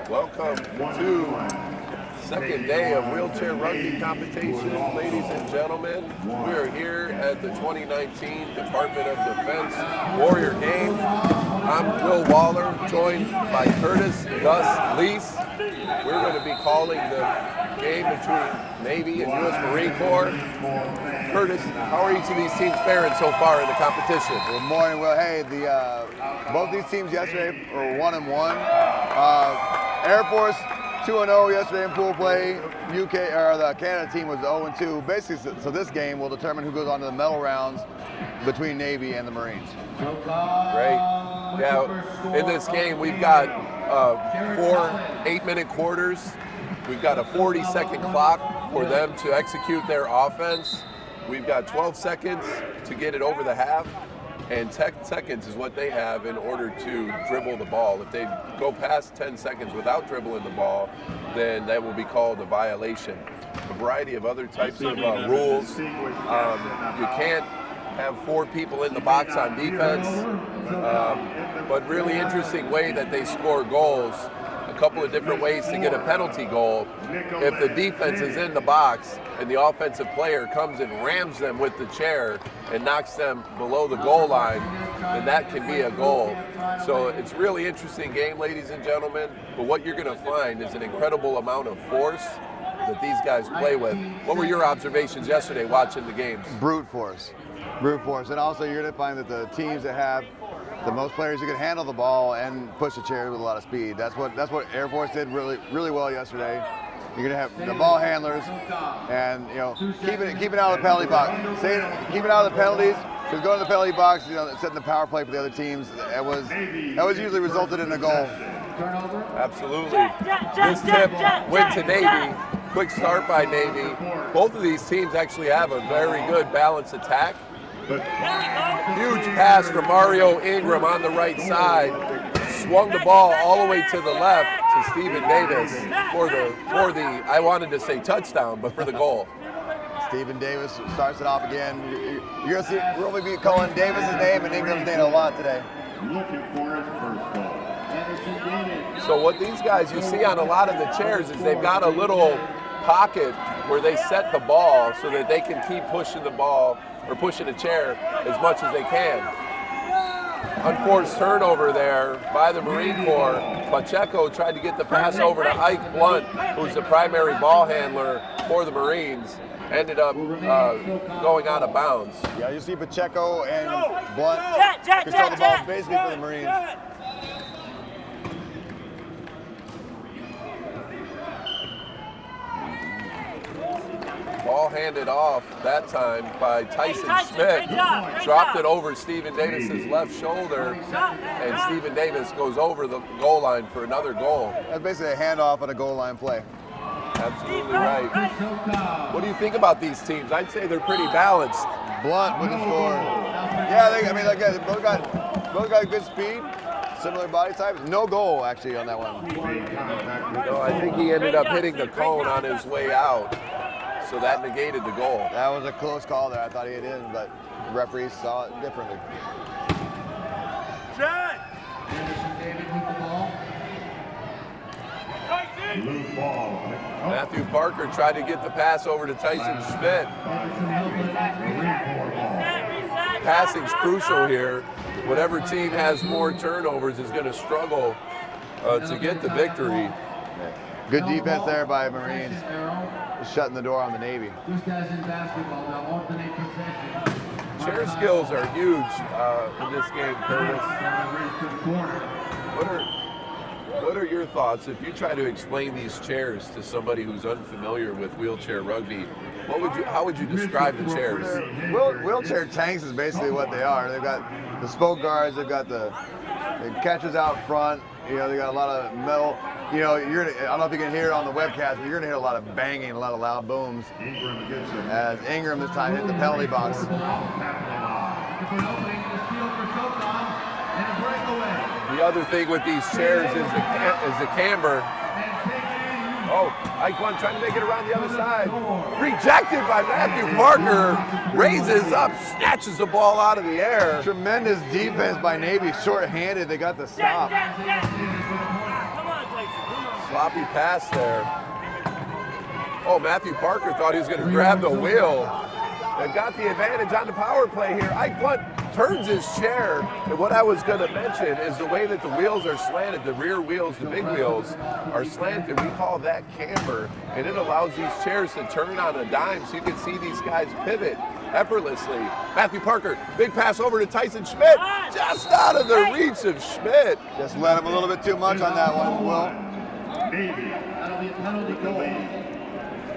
Welcome to second day of wheelchair rugby competition, ladies and gentlemen. We are here at the 2019 Department of Defense Warrior Games. I'm Will Waller, joined by Curtis Gus Lease. We're going to be calling the game between Navy and U.S. Marine Corps. Curtis, how are each of these teams faring so far in the competition? Good morning, Will. Hey, both these teams yesterday were 1-1. Air Force 2-0 yesterday in pool play. The Canada team was 0-2. Basically, so this game will determine who goes on to the medal rounds between Navy and the Marines. Great. Yeah, in this game we've got 4 8-minute quarters. We've got a 40-second clock for them to execute their offense. We've got 12 seconds to get it over the half, and 10 seconds is what they have in order to dribble the ball. If they go past 10 seconds without dribbling the ball, then that will be called a violation. A variety of other types of rules. You can't have 4 people in the box on defense, but really interesting way that they score goals. A couple of different ways to get a penalty goal. If the defense is in the box and the offensive player comes and rams them with the chair and knocks them below the goal line, then that can be a goal. So it's a really interesting game, ladies and gentlemen, but what you're going to find is an incredible amount of force that these guys play with. What were your observations yesterday watching the games? Brute force. Brute force. And also you're going to find that the teams that have the most players who can handle the ball and push the chair with a lot of speed. That's what Air Force did really well yesterday. You're gonna have the ball handlers, and keep it out of the penalty box. Keep it out of the penalties. Because going to the penalty box, setting the power play for the other teams, that was usually resulted in a goal. Absolutely. This tip went to Navy. Quick start by Navy. Both of these teams actually have a very good balanced attack. Huge pass from Mario Ingram on the right side. Swung the ball all the way to the left to Stephen Davis for the I wanted to say touchdown, but for the goal. Stephen Davis starts it off again. You're going to see we'll be calling Davis's name and Ingram's name a lot today. So what these guys you see on a lot of the chairs is they've got a little pocket where they set the ball so that they can keep pushing the ball or pushing a chair as much as they can. Unforced turnover there by the Marine Corps. Pacheco tried to get the pass over to Ike Blunt, who's the primary ball handler for the Marines. Ended up going out of bounds. Yeah, you see Pacheco and Blunt control the ball basically for the Marines. Ball handed off that time by Tyson Schmidt. Dropped it over Stephen Davis's left shoulder, and Stephen Davis goes over the goal line for another goal. That's basically a handoff on a goal line play. Absolutely right. What do you think about these teams? I'd say they're pretty balanced. Blunt with the score. Yeah, they both got good speed, similar body types. No goal actually on that one. No, I think he ended up hitting the cone on his way out. So that negated the goal. That was a close call there. I thought he hit in, but the referees saw it differently. Matthew Parker tried to get the pass over to Tyson Schmidt. Passing's crucial here. Whatever team has more turnovers is going to struggle to get the victory. Good defense there by Marines, shutting the door on the Navy. Chair skills are huge in this game, Curtis. What are your thoughts if you try to explain these chairs to somebody who's unfamiliar with wheelchair rugby? How would you describe the chairs? Wheelchair tanks is basically what they are. They've got the spoke guards, they've got the catches out front. They got a lot of metal. I don't know if you can hear it on the webcast, but you're gonna hear a lot of banging, a lot of loud booms. As Ingram this time hit the penalty box. The other thing with these chairs is the camber. Oh, Ike Blunt trying to make it around the other side. Rejected by Matthew Parker. Raises up, snatches the ball out of the air. Tremendous defense by Navy. Short-handed, they got the stop. Sloppy pass there. Oh, Matthew Parker thought he was going to grab the wheel. They've got the advantage on the power play here. Ike Blunt turns his chair, and what I was going to mention is the way that the wheels are slanted, the rear wheels, the big wheels are slanted. We call that camber, and it allows these chairs to turn on a dime so you can see these guys pivot effortlessly. Matthew Parker, big pass over to Tyson Schmidt, just out of the reach of Schmidt. Just let him a little bit too much on that one, Will.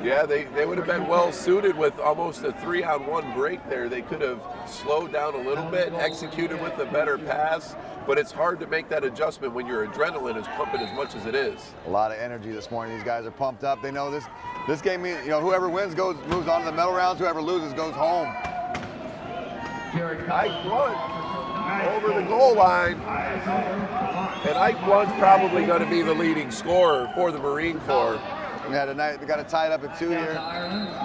Yeah, they would have been well suited with almost a 3-on-1 break there. They could have slowed down a little bit, executed with a better pass, but it's hard to make that adjustment when your adrenaline is pumping as much as it is. A lot of energy this morning. These guys are pumped up. They know this game means, whoever wins moves on to the medal rounds. Whoever loses goes home. Ike Blunt over the goal line. And Ike Blunt's probably going to be the leading scorer for the Marine Corps. Yeah, tonight they got it tied up at 2 here.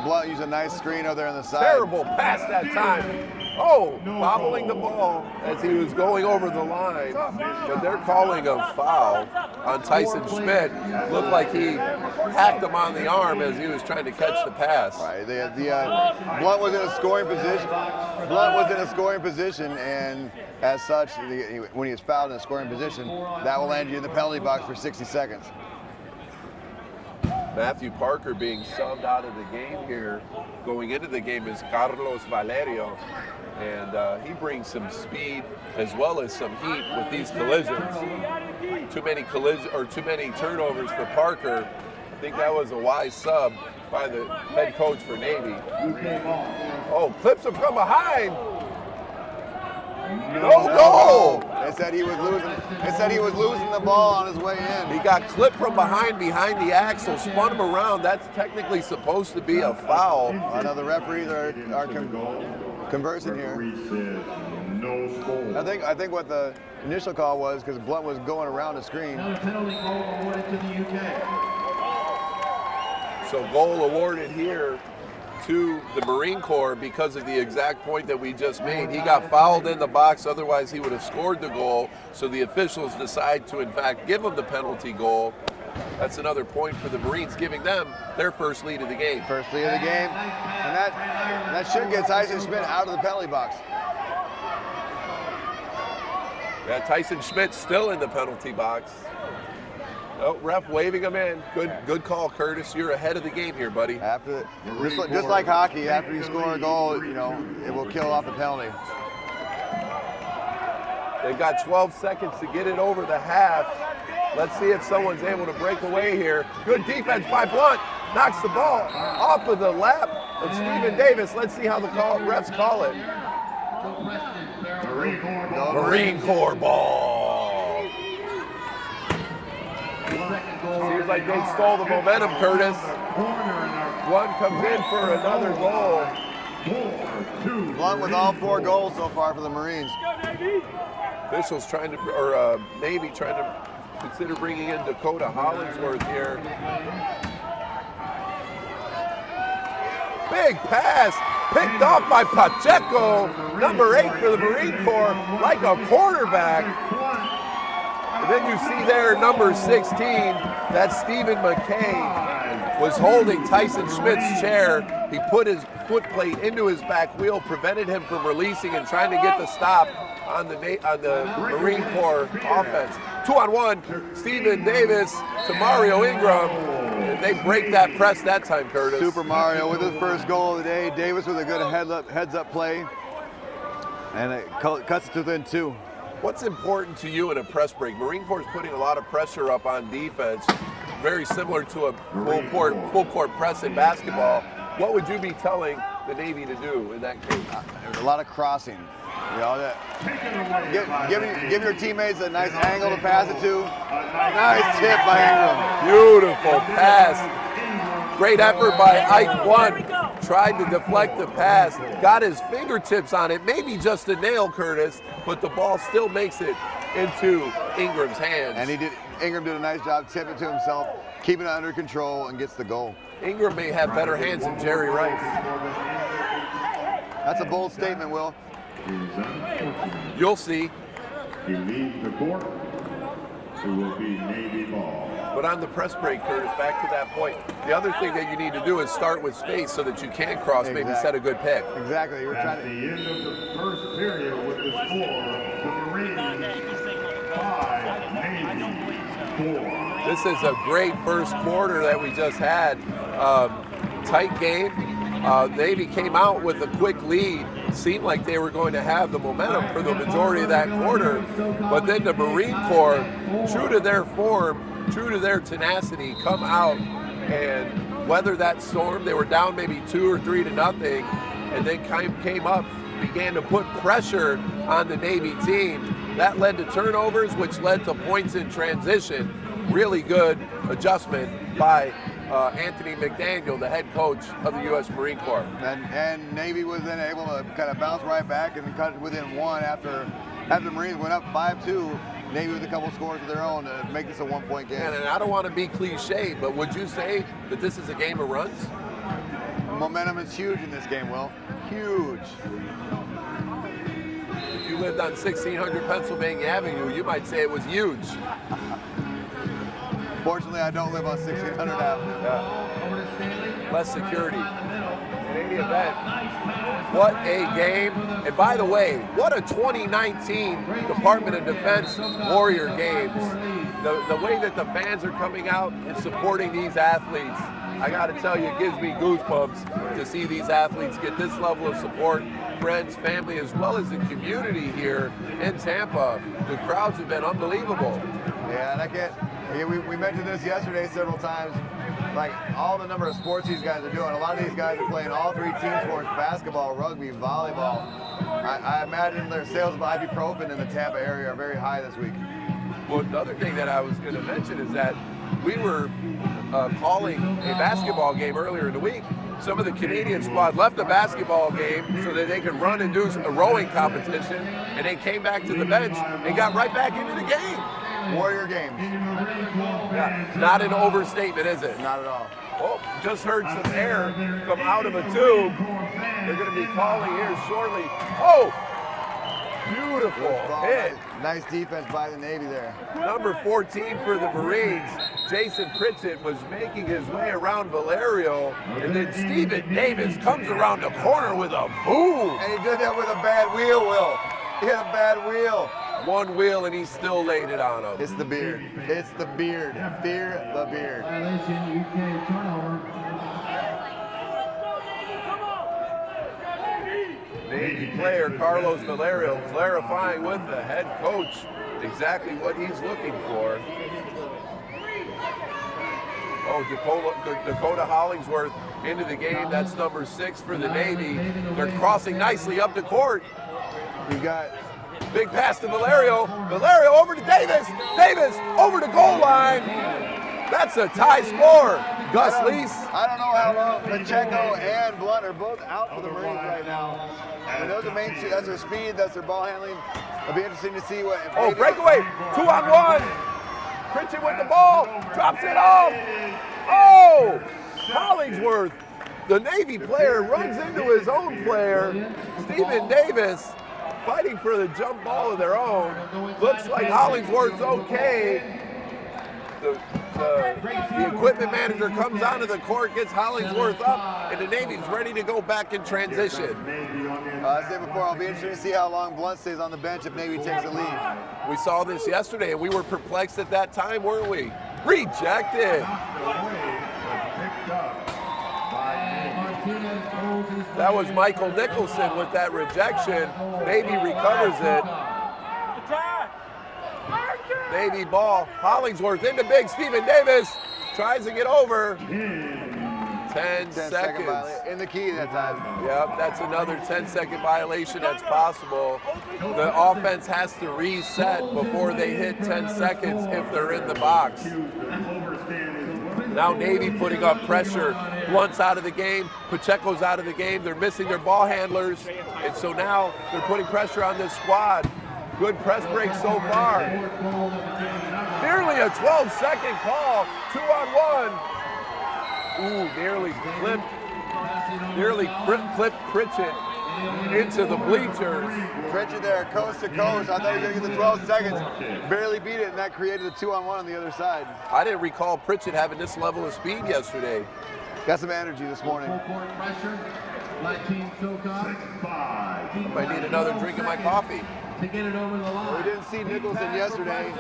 Blunt used a nice screen over there on the side. Terrible pass that time. Oh, bobbling the ball as he was going over the line. But they're calling a foul on Tyson Schmidt. Looked like he hacked him on the arm as he was trying to catch the pass. Right. Blunt was in a scoring position. Blunt was in a scoring position, and as such, when he was fouled in a scoring position, that will land you in the penalty box for 60 seconds. Matthew Parker being subbed out of the game here. Going into the game is Carlos Valerio, and he brings some speed as well as some heat with these collisions. Too many turnovers for Parker. I think that was a wise sub by the head coach for Navy. Oh, clips him from behind. No goal! They said he was losing. They said he was losing the ball on his way in. He got clipped from behind the axle, spun him around. That's technically supposed to be a foul. I know the referees are conversing here. I think what the initial call was, because Blunt was going around the screen. So goal awarded here to the Marine Corps because of the exact point that we just made. He got fouled in the box, otherwise he would have scored the goal. So the officials decide to, in fact, give him the penalty goal. That's another point for the Marines, giving them their first lead of the game. First lead of the game. And that should get Tyson Schmidt out of the penalty box. Yeah, Tyson Schmidt still in the penalty box. Oh, ref waving him in. Good call, Curtis. You're ahead of the game here, buddy. Just like hockey, after you score a goal, it will kill off the penalty. They've got 12 seconds to get it over the half. Let's see if someone's able to break away here. Good defense by Blunt. Knocks the ball off of the lap of Stephen Davis. Let's see how the refs call it. Marine Corps ball. Seems like they stole the momentum, Curtis. One comes in for another goal. Blunt with all 4 goals so far for the Marines. Officials Navy trying to consider bringing in Dakota Hollingsworth here. Big pass, picked off by Pacheco, number 8 for the Marine Corps, like a quarterback. And then you see there number 16, that's Stephen McKay, was holding Tyson Schmidt's chair. He put his foot plate into his back wheel, prevented him from releasing and trying to get the stop on the Marine Corps offense. 2-on-1, Stephen Davis to Mario Ingram. And they break that press that time, Curtis. Super Mario with his first goal of the day. Davis with a good heads-up play. And it cuts it to within 2. What's important to you in a press break? Marine Corps is putting a lot of pressure up on defense, very similar to a full court press in basketball. What would you be telling the Navy to do in that case? There's a lot of crossing. Give your teammates a nice angle to pass it to. Nice tip by Ingram. Beautiful pass. Great effort by Ike Blunt. Tried to deflect the pass, got his fingertips on it, maybe just a nail, Curtis, but the ball still makes it into Ingram's hands. And Ingram did a nice job tipping it to himself, keeping it under control, and gets the goal. Ingram may have better hands than Jerry Rice. That's a bold statement, Will. You'll see. He leaves the court. It will be Navy ball. But on the press break, Curtis, back to that point, the other thing that you need to do is start with space so that you can cross, maybe set a good pick. Exactly. You're At the end of the first period with the score, the Marines 5, Navy 4. This is a great first quarter that we just had. Tight game. Navy came out with a quick lead. Seemed like they were going to have the momentum for the majority of that quarter. But then the Marine Corps, true to their form, true to their tenacity, come out and weather that storm. They were down maybe 2 or 3 to nothing, and then came up, began to put pressure on the Navy team. That led to turnovers, which led to points in transition. Really good adjustment by Anthony McDaniel, the head coach of the U.S. Marine Corps. And Navy was then able to kind of bounce right back and cut it within 1 after the Marines went up 5-2. Navy with a couple scores of their own to make this a 1-point game. And I don't want to be cliche, but would you say that this is a game of runs? Momentum is huge in this game, Will. Huge. If you lived on 1600 Pennsylvania Avenue, you might say it was huge. Fortunately, I don't live on 1600 Avenue. Yeah. Less security. In any event, what a game. And by the way, what a 2019 Department of Defense Warrior Games. The way that the fans are coming out and supporting these athletes, I got to tell you, it gives me goosebumps to see these athletes get this level of support. Friends, family, as well as the community here in Tampa. The crowds have been unbelievable. Yeah, and I can't. We mentioned this yesterday several times. Like all the number of sports these guys are doing. A lot of these guys are playing all 3 team sports: basketball, rugby, volleyball. I imagine their sales of ibuprofen in the Tampa area are very high this week. Well, another thing that I was going to mention is that we were calling a basketball game earlier in the week. Some of the Canadian squad left the basketball game so that they could run and do a rowing competition, and they came back to the bench and got right back into the game. Warrior games. Yeah, not an overstatement, is it? Not at all. Oh, just heard some air come out of a tube. They're going to be calling here shortly. Oh, beautiful hit. Nice defense by the Navy there. Number 14 for the Marines, Jason Pritchett, was making his way around Valerio, and then Stephen Davis comes around the corner with a boom. And he did that with a bad wheel, Will. He had a bad wheel. One wheel, and he still laid it on him. It's the beard. It's the beard. Fear the beard. Violation, UK turnover. Navy player Carlos Valerio clarifying with the head coach exactly what he's looking for. Oh, Dakota Hollingsworth into the game. That's number 6 for the Navy. They're crossing nicely up the court. You got big pass to Valerio. Valerio over to Davis. Davis over to goal line. That's a tie score. Gus Lease. I don't know how long. Pacheco and Blunt are both out for the Marines right now. And those are main two. That's their speed. That's their ball handling. It'll be interesting to see what. Oh, breakaway. 2-on-1. Pritchett with the ball. Drops it off. Oh, Hollingsworth, the Navy player, runs into his own player, Stephen Davis, fighting for the jump ball of their own. Looks like Hollingsworth's okay. The equipment manager comes onto the court, gets Hollingsworth up, and the Navy's ready to go back in transition. I said before, I'll be interested to see how long Blunt stays on the bench if Navy takes a lead. We saw this yesterday, and we were perplexed at that time, weren't we? Rejected. That was Michael Nicholson with that rejection. Navy recovers it. Navy ball. Hollingsworth into big Stephen Davis. Tries to get over. 10 seconds. In the key that time. Yep, that's another 10-second violation that's possible. The offense has to reset before they hit 10 seconds if they're in the box. Now Navy putting up pressure. Blunt's out of the game. Pacheco's out of the game. They're missing their ball handlers. And so now they're putting pressure on this squad. Good press break so far. Nearly a 12-second call, 2-on-1. Ooh, nearly clipped Pritchett into the bleachers. Pritchett there, coast to coast. I thought he was gonna get the 12 seconds. Barely beat it, and that created a 2-on-1 on the other side. I didn't recall Pritchett having this level of speed yesterday. Got some energy this morning. I might need another drink of my coffee. To get it over the line. We didn't see Nicholson yesterday.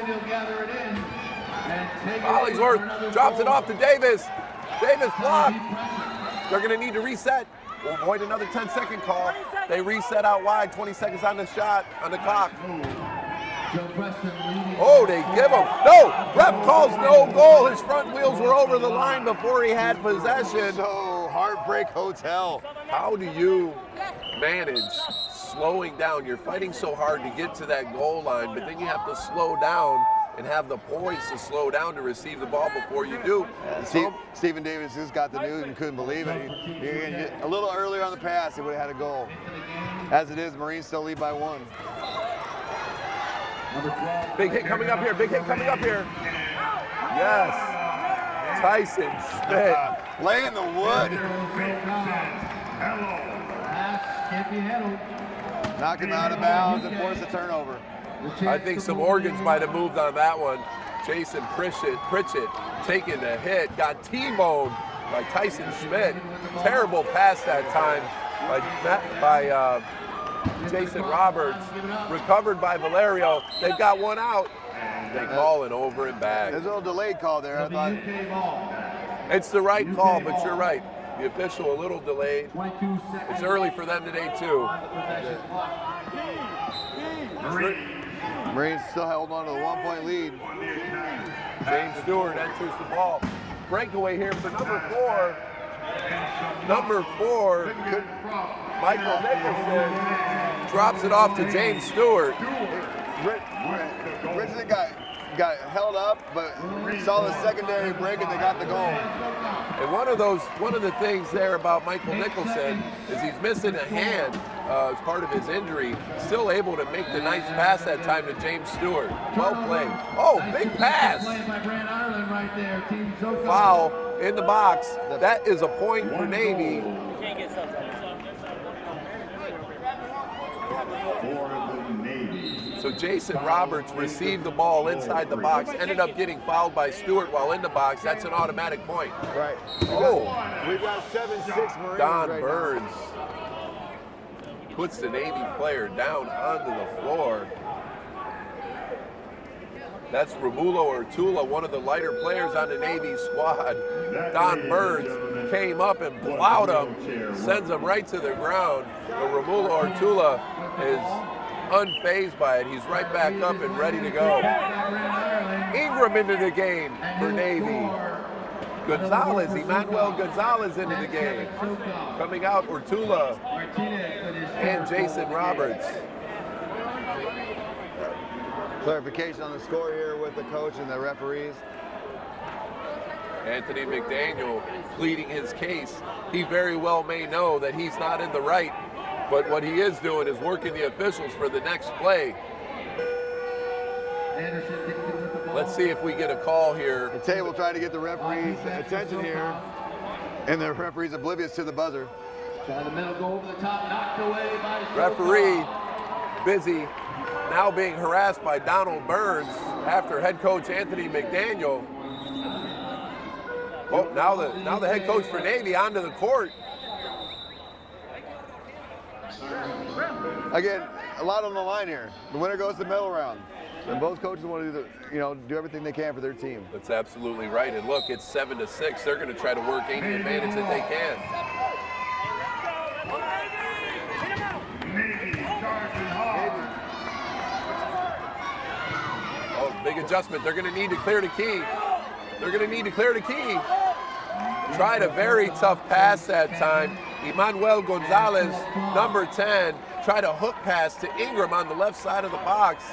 Hollingsworth drops it off to Davis. Davis blocked. They're going to need to reset. We'll avoid another 10-second call. They reset out wide, 20 seconds on the shot, on the clock. Oh, they give him. No, ref calls no goal. His front wheels were over the line before he had possession. So, Heartbreak Hotel. How do you manage slowing down? You're fighting so hard to get to that goal line, but then you have to slow down and have the poise to slow down to receive the ball before you do. Stephen Davis just got the news and couldn't believe it. A little earlier on the pass, he would have had a goal. As it is, Marines still lead by 1. Big hit coming up here, big hit coming up here. Yes, Tyson Schmidt. Laying the wood. Knock him out of bounds and force a turnover. I think some organs might have moved on that one. Jason Pritchett taking the hit, got T-boned by Tyson Schmidt. Terrible pass that time by Jason Roberts. Recovered by Valerio. They've got one out. They call it over and back. There's a little delayed call there, I thought. It's the right call, but you're right. The official a little delayed. It's early for them today too. Marines still held on to the 1-point lead. James Stewart enters the ball. Breakaway here for number 4. Number 4, Michael Nicholson drops it off to James Stewart. Richardson got held up, but saw the secondary break and they got the goal. And one of the things there about Michael Nicholson is he's missing a hand as part of his injury. Still able to make the nice pass that time to James Stewart. Well played. Oh, big pass. Foul in the box. That is a point for Navy. So Jason Roberts received the ball inside the box, ended up getting fouled by Stewart while in the box. That's an automatic point. Right. We've got 7-6 Marines. Don right Burns puts the Navy player down onto the floor. That's Romulo Ortula, one of the lighter players on the Navy squad. Don Burns came up and plowed him, sends him right to the ground. But Romulo Ortula is unfazed by it. He's right back up and ready to go. Ingram into the game for Navy. Gonzalez, Emmanuel Gonzalez into the game. Coming out, Ortula and Jason Roberts. Clarification on the score here with the coach and the referees. Anthony McDaniel pleading his case. He very well may know that he's not in the right, but what he is doing is working the officials for the next play. Let's see if we get a call here. The table trying to get the referee's attention here, and the referee's oblivious to the buzzer. Referee busy, now being harassed by Donald Burns after head coach Anthony McDaniel. Oh, now the head coach for Navy onto the court. Again, a lot on the line here. The winner goes to the medal round. And both coaches want to do everything they can for their team. That's absolutely right. And look, it's 7-6. They're going to try to work any advantage that they can. Oh, big adjustment. They're going to need to clear the key. Tried a very tough pass that time. Emmanuel Gonzalez, number 10, tried a hook pass to Ingram on the left side of the box.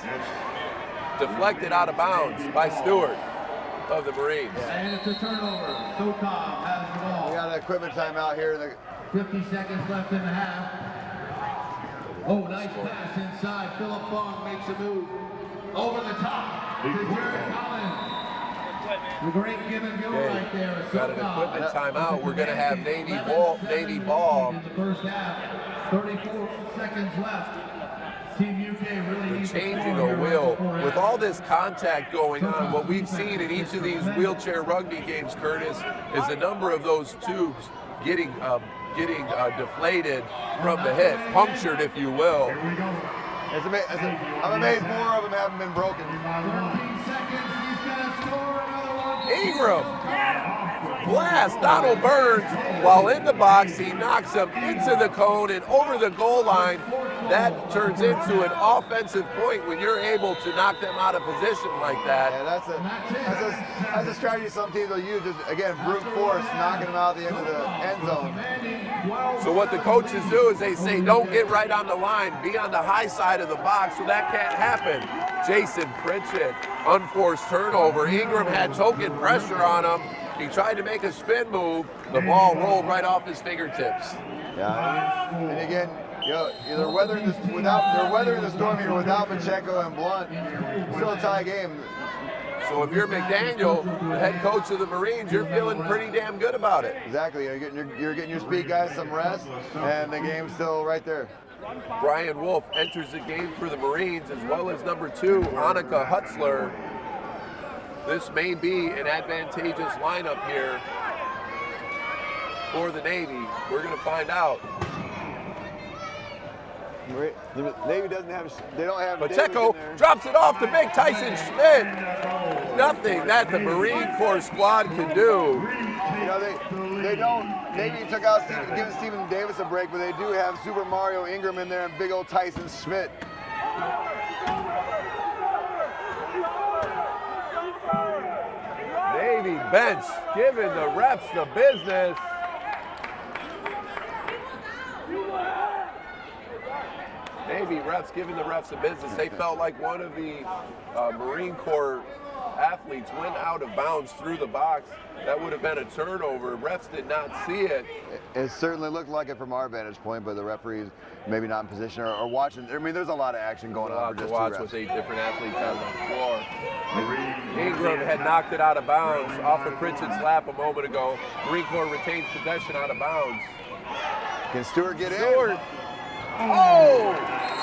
Deflected out of bounds by Stewart of the Marines. And it's a turnover. SOCOM has the ball. We got an equipment timeout here. 50 seconds left in the half. Oh, nice pass inside. Philip Fong makes a move. Over the top to Jared Collins. A great give and go right there. Got an equipment timeout. We're going to have Navy ball. In the first half, 34 seconds left. Team UK really needs changing a wheel. With all this contact going on, what we've seen in each of these wheelchair rugby games, Curtis, is a number of those tubes getting deflated from the hip, punctured, if you will. I'm amazed more of them haven't been broken. 13 seconds, he's gonna score another one. Ingram, blast Donald Burns while in the box. He knocks him into the cone and over the goal line. That turns into an offensive point when you're able to knock them out of position like that. Yeah, that's a strategy some teams will use. Just again, brute force, knocking them out at the end of the end zone. So what the coaches do is they say, don't get right on the line, be on the high side of the box, so that can't happen. Jason Pritchett, unforced turnover. Ingram had token pressure on him. He tried to make a spin move. The ball rolled right off his fingertips. Yeah, and again, you know, they're weathering the storm here without Pacheco and Blunt. Still a tie game. So if you're McDaniel, the head coach of the Marines, you're feeling pretty damn good about it. Exactly. You're getting your speed guys some rest, and the game's still right there. Brian Wolf enters the game for the Marines, as well as number 2, Annika Hutzler. This may be an advantageous lineup here for the Navy. We're going to find out. The Navy doesn't have. They don't have. Pacheco drops it off to Big Tyson Schmidt. Nothing that the Marine Corps squad can do. You know, they don't. Navy took out giving Stephen Davis a break, but they do have Super Mario Ingram in there and big old Tyson Schmidt. Navy bench giving the refs the business. Navy refs giving the refs the business. They felt like one of the Marine Corps athletes went out of bounds through the box. That would have been a turnover. Refs did not see it. It certainly looked like it from our vantage point, but the referees maybe not in position or watching. I mean, there's a lot of action going on. To watch with 8 different athletes on the floor. Ingram had knocked it out of bounds off of Pritchett's lap a moment ago. Marine Corps retains possession out of bounds. Can Stewart get in? Oh!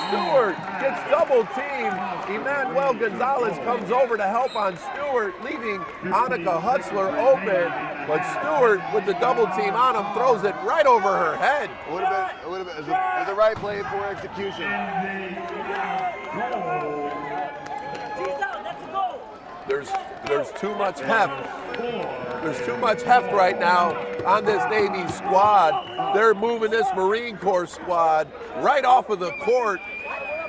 Stewart gets double teamed. Emmanuel Gonzalez comes over to help on Stewart, leaving Annika Hutzler open. But Stewart, with the double team on him, throws it right over her head. It would have been as a right play for execution. There's too much heft. There's too much heft right now on this Navy squad. They're moving this Marine Corps squad right off of the court,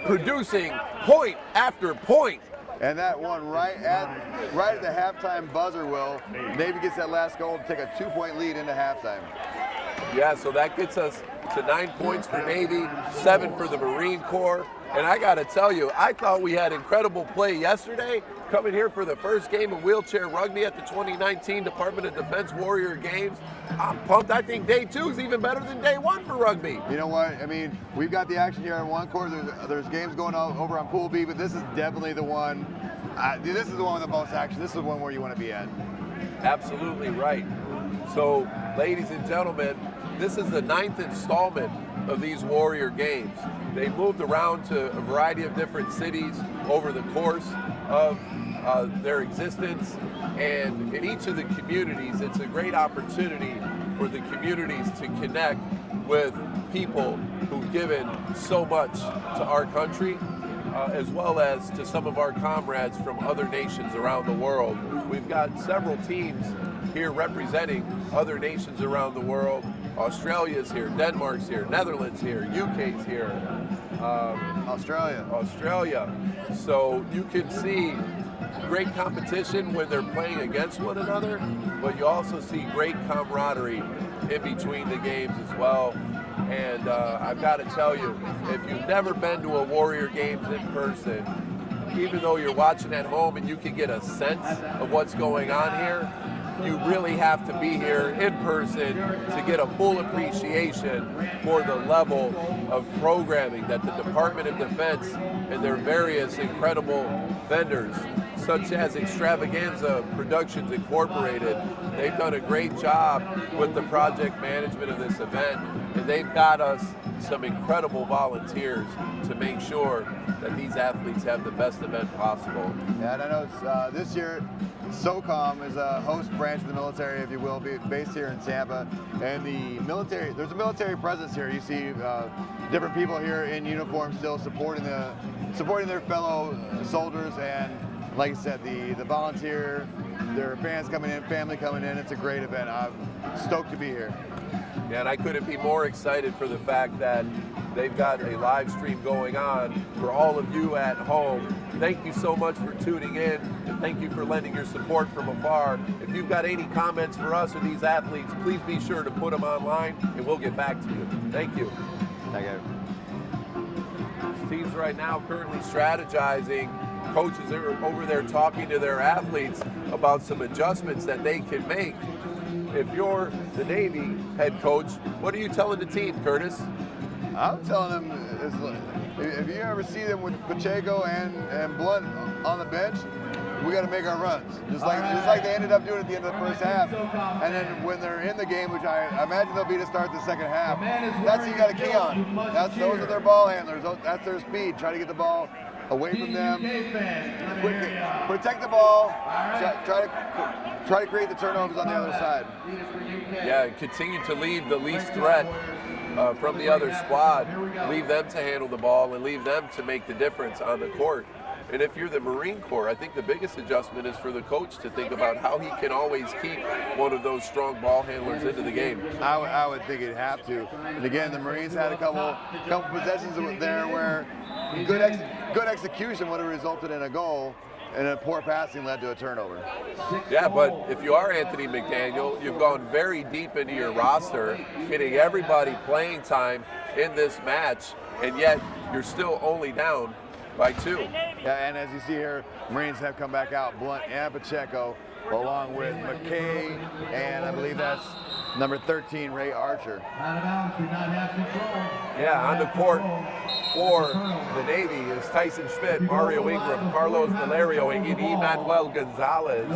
producing point after point. And that one right at the halftime buzzer, Will, Navy gets that last goal to take a 2-point lead into halftime. Yeah, so that gets us to 9 points for Navy, 7 for the Marine Corps. And I got to tell you, I thought we had incredible play yesterday, coming here for the first game of wheelchair rugby at the 2019 Department of Defense Warrior Games. I'm pumped. I think day 2 is even better than day 1 for rugby. You know what? I mean, we've got the action here in one quarter. There's games going on over on Pool B, but this is definitely the one. This is the one with the most action. This is the one where you want to be at. Absolutely right. So, ladies and gentlemen, this is the 9th installment of these Warrior Games. They moved around to a variety of different cities over the course of their existence, and in each of the communities, it's a great opportunity for the communities to connect with people who've given so much to our country, as well as to some of our comrades from other nations around the world. We've got several teams here representing other nations around the world. Australia's here, Denmark's here, Netherlands here, UK's here. Australia. So you can see great competition when they're playing against one another, but you also see great camaraderie in between the games as well. And I've got to tell you, if you've never been to a Warrior Games in person, even though you're watching at home and you can get a sense of what's going on here, you really have to be here in person to get a full appreciation for the level of programming that the Department of Defense and their various incredible vendors, such as Extravaganza Productions Incorporated, they've done a great job with the project management of this event, and they've got us some incredible volunteers to make sure that these athletes have the best event possible. Yeah, and I know it's, this year, SOCOM is a host branch of the military, if you will, based here in Tampa. And the military, there's a military presence here. You see different people here in uniform still supporting their fellow soldiers, and like I said, the volunteer, their fans coming in, family coming in. It's a great event. I'm stoked to be here. Yeah, and I couldn't be more excited for the fact that they've got a live stream going on for all of you at home. Thank you so much for tuning in, and thank you for lending your support from afar. If you've got any comments for us or these athletes, please be sure to put them online, and we'll get back to you. Thank you. Thank you. Teams right now currently strategizing. Coaches are over there talking to their athletes about some adjustments that they can make. If you're the Navy head coach, what are you telling the team, Curtis? I'm telling them, if you ever see them with Pacheco and Blunt on the bench, we got to make our runs. Just like they ended up doing at the end of the first half. And then when they're in the game, which I imagine they'll be to start the second half, that's what you got to key on. Those are their ball handlers. That's their speed. Try to get the ball away from them. Quickly protect the ball. Try to create the turnovers on the other side. Yeah, continue to leave the least threat from the other squad. Leave them to handle the ball and leave them to make the difference on the court. And if you're the Marine Corps, I think the biggest adjustment is for the coach to think about how he can always keep one of those strong ball handlers into the game. I would think he'd have to. And again, the Marines had a couple possessions there where good execution would have resulted in a goal, and a poor passing led to a turnover. Yeah, but if you are Anthony McDaniel, you've gone very deep into your roster, getting everybody playing time in this match, and yet you're still only down by 2. Yeah, and as you see here, Marines have come back out, Blunt and Pacheco, along with McKay, and I believe that's number 13, Ray Archer. Yeah, on the court for the Navy is Tyson Schmidt, Mario Ingram, Carlos Valerio, and Emmanuel Gonzalez.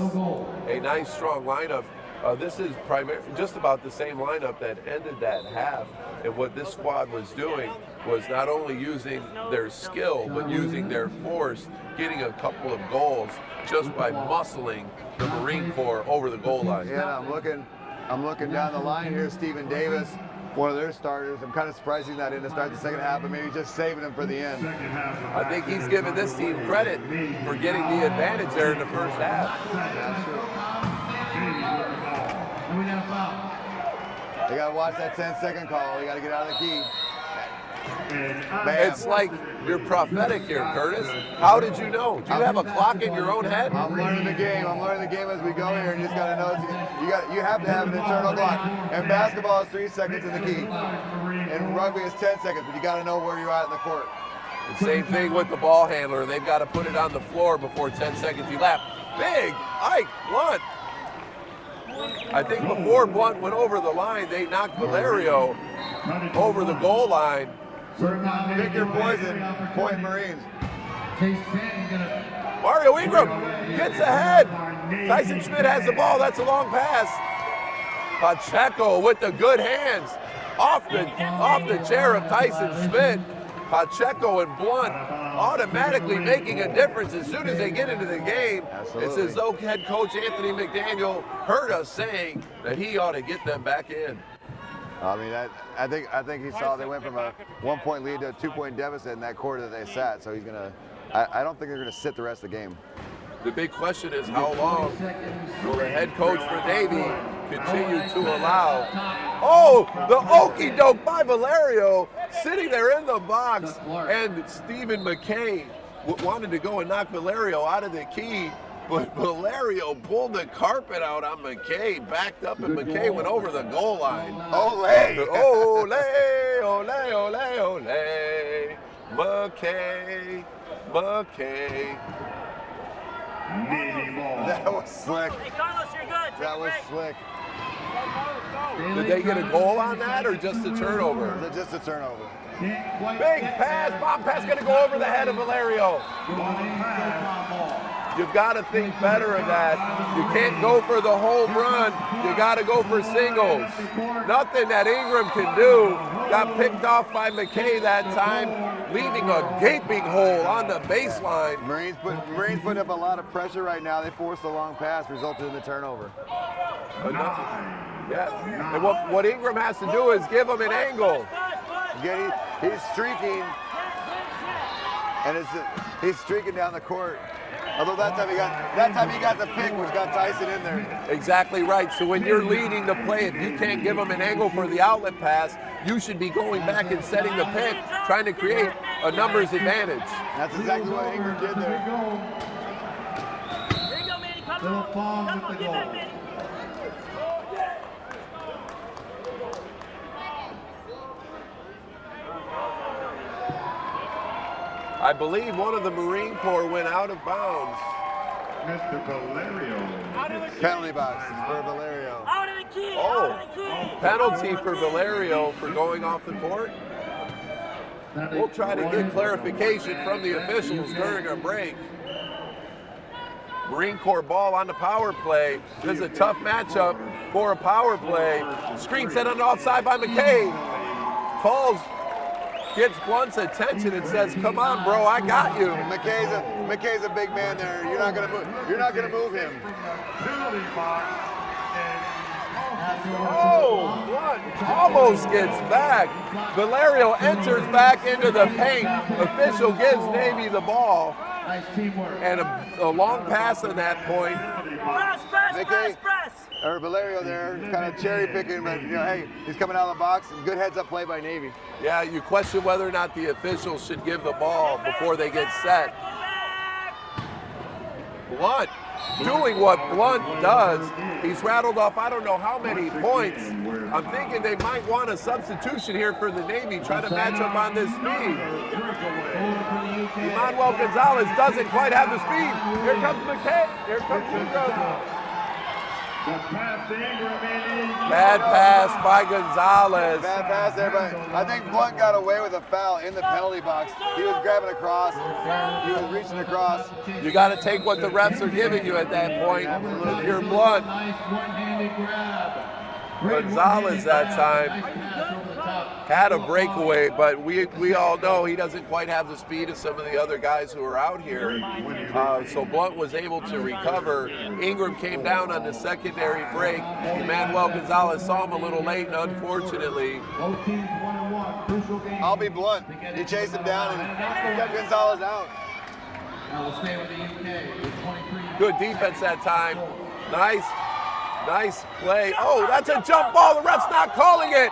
A nice, strong lineup. This is just about the same lineup that ended that half. And what this squad was doing was not only using their skill, but using their force, getting a couple of goals just by muscling the Marine Corps over the goal line. Yeah, I'm looking down the line here. Stephen Davis, one of their starters. I'm kind of surprised he's not in to start the second half, but maybe just saving him for the end. I think he's giving this team credit for getting the advantage there in the first half. That's true. They got to watch that 10-second call. They got to get out of the key. It's like you're prophetic here, Curtis. How did you know? Do you have a clock in your own head? I'm learning the game. I'm learning the game as we go here. And you just got to know you have to have an internal clock. And basketball is 3 seconds in the key. And rugby is 10 seconds, but you got to know where you're at in the court. The same thing with the ball handler. They've got to put it on the floor before 10 seconds elapse. Big Ike Blunt. I think before Blunt went over the line, they knocked Valerio over the goal line. Pick your poison, point Marines. Mario Ingram gets ahead. Tyson Schmidt has the ball. That's a long pass. Pacheco with the good hands. Off the chair of Tyson Schmidt. Pacheco and Blunt automatically making a difference as soon as they get into the game. Absolutely. It's as though head coach Anthony McDaniel heard us saying that he ought to get them back in. I mean, I think he saw they went from a 1-point lead to a 2-point deficit in that quarter that they sat. So he's gonna. I don't think they're gonna sit the rest of the game. The big question is how long will the head coach for Navy continue to allow? Oh, the okie doke by Valerio sitting there in the box, and Stephen McKay wanted to go and knock Valerio out of the key, but Valerio pulled the carpet out on McKay, backed up, and McKay went over the goal line. Ole! Ole, ole, ole, ole, McKay. Navy ball. That was slick. Hey, Carlos, you're good. Take That a was break. slick. Did they get a goal on that or just a turnover? Just a turnover. Big pass, bomb pass gonna go over the head of Valerio. You've got to think better of that. You can't go for the home run. You got to go for singles. Nothing that Ingram can do. Got picked off by McKay that time, leaving a gaping hole on the baseline. Marines put up a lot of pressure right now. They forced a long pass, resulted in the turnover. Yeah, and what Ingram has to do is give him an angle. Again, he's streaking, and he's streaking down the court. Although that time he got the pick, which got Tyson in there. Exactly right. So when you're leading the play, if you can't give him an angle for the outlet pass, you should be going back and setting the pick, trying to create a numbers advantage. That's exactly what Ingram did there. Here you go, Manny. Come on. Come on, get back, Manny. I believe one of the Marine Corps went out of bounds. Mr. Valerio. Penalty box for Valerio. Out of the key. Oh, Out of the key. penalty for Valerio for going off the court. We'll try to get clarification from the officials during our break. Marine Corps ball on the power play. This is a tough matchup for a power play. Screen set on the offside by McKay. Falls, gets Blunt's attention and says, "Come on, bro, I got you." McKay's a big man there. You're not gonna move him. Penalty box. Oh, Blunt almost gets back. Valerio enters back into the paint. Official gives Navy the ball. Nice teamwork. And a long pass at that point. Press. Or Valerio there, kind of cherry picking, but hey, he's coming out of the box. Good heads up play by Navy. Yeah, you question whether or not the officials should give the ball before they get set. Blunt doing what Blunt does. He's rattled off I don't know how many points. I'm thinking they might want a substitution here for the Navy, try to match up on this speed. Emmanuel Gonzalez doesn't quite have the speed. Here comes McKay. Here comes Ingram. Bad pass by Gonzalez. Bad pass there, but I think Blunt got away with a foul in the penalty box. He was grabbing across. He was reaching across. You got to take what the refs are giving you at that point. If you're Blunt. Gonzalez that time had a breakaway, but we all know he doesn't quite have the speed of some of the other guys who are out here. So Blunt was able to recover. Ingram came down on the secondary break. Emmanuel Gonzalez saw him a little late, and unfortunately. I'll be blunt. He chased him down and got Gonzalez out. Good defense that time. Nice play. Oh, that's a jump ball. The ref's not calling it.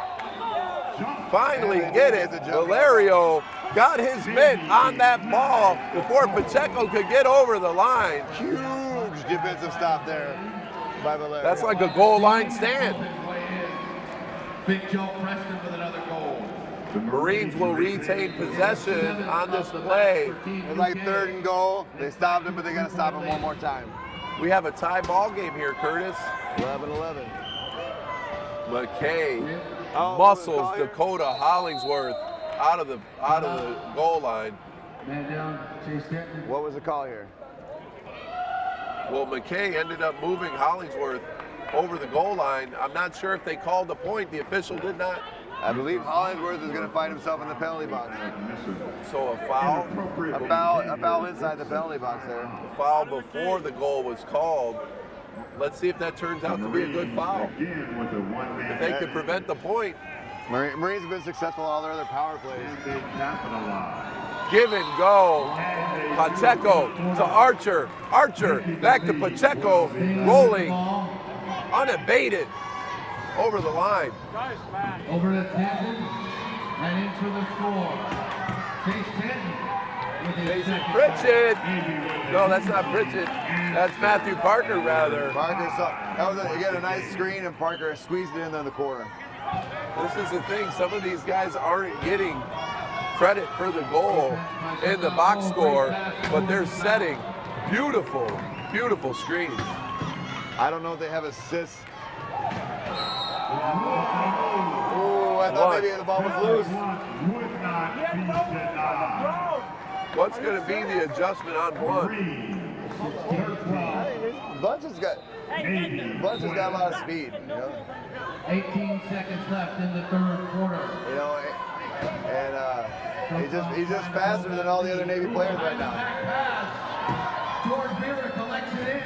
Finally get it. Valerio got his mitt on that ball before Pacheco could get over the line. Huge defensive stop there by Valerio. That's like a goal line stand. Big Joe Preston with another goal. The Marines will retain possession on this play. It was like 3rd and goal. They stopped him, but they're going to stop him one more time. We have a tie ball game here, Curtis. 11-11. McKay muscles Dakota Hollingsworth out of the goal line. Man down, Chase Denton. What was the call here? Well, McKay ended up moving Hollingsworth over the goal line. I'm not sure if they called the point. The official did not. I believe Hollingsworth is going to find himself in the penalty box. So a foul? A foul inside the penalty box there. A foul before the goal was called. Let's see if that turns out to be a good foul. If they could prevent the point. Marines have been successful in all their other power plays. Give and go. Pacheco to Archer. Archer back to Pacheco, rolling, unabated, over the line. Over to Denton, and in for the score. Chase Denton with his second. Pritchett. No, that's not Pritchett. That's Matthew Parker, rather. Parker, that was again a nice screen, and Parker squeezed it in the corner. This is the thing. Some of these guys aren't getting credit for the goal in the box score, but they're setting beautiful Beautiful screens. I don't know if they have assists. Ooh, I thought maybe the ball was loose. Would not be denied. What's going to be the adjustment on Blunt? Bunch has got a lot of speed. You know? 18 seconds left in the third quarter. You know, and he's just faster than all the other Navy players right now. Pass. George VIRIN collects it in.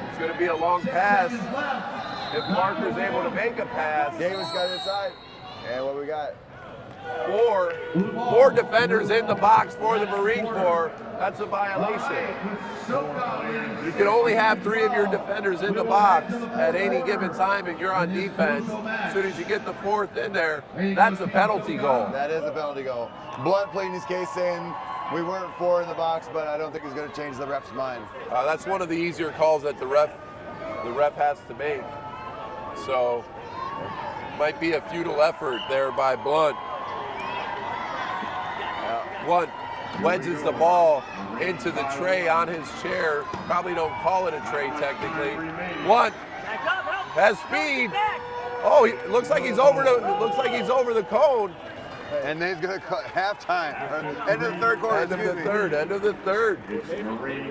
It's going to be a long pass. 6 seconds left. If Parker's able to make a pass. Davis got inside. And what we got? Four defenders in the box for the Marine Corps. That's a violation. You can only have 3 of your defenders in the box at any given time, and you're on defense. As soon as you get the 4th in there, that's a penalty goal. That is a penalty goal. Blunt pleading his case saying we weren't 4 in the box, but I don't think he's going to change the ref's mind. That's one of the easier calls that the ref has to make. So might be a futile effort there by Blunt. Blunt wedges the ball into the tray on his chair. Probably don't call it a tray technically. Blunt has speed. Oh, it looks like he's over the cone. And then he's going to cut halftime. End of the third quarter. End of the third.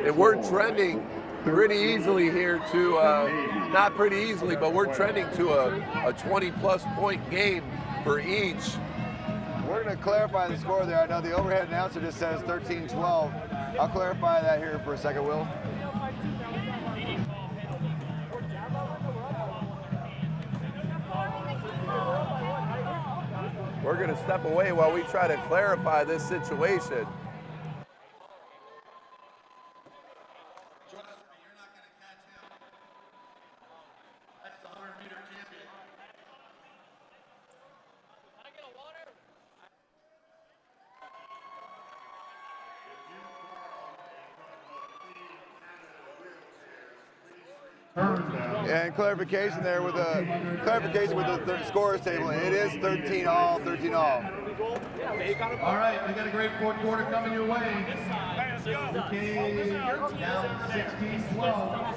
And we're trending pretty easily here to, not pretty easily, but we're trending to a 20-plus point game for each. We're going to clarify the score there. I know the overhead announcer just says 13-12. I'll clarify that here for a second, Will. We're going to step away while we try to clarify this situation. And clarification there with the scores table. It is 13-all, 13-all. All right, we got a great fourth quarter coming your way. Okay, down 16-12.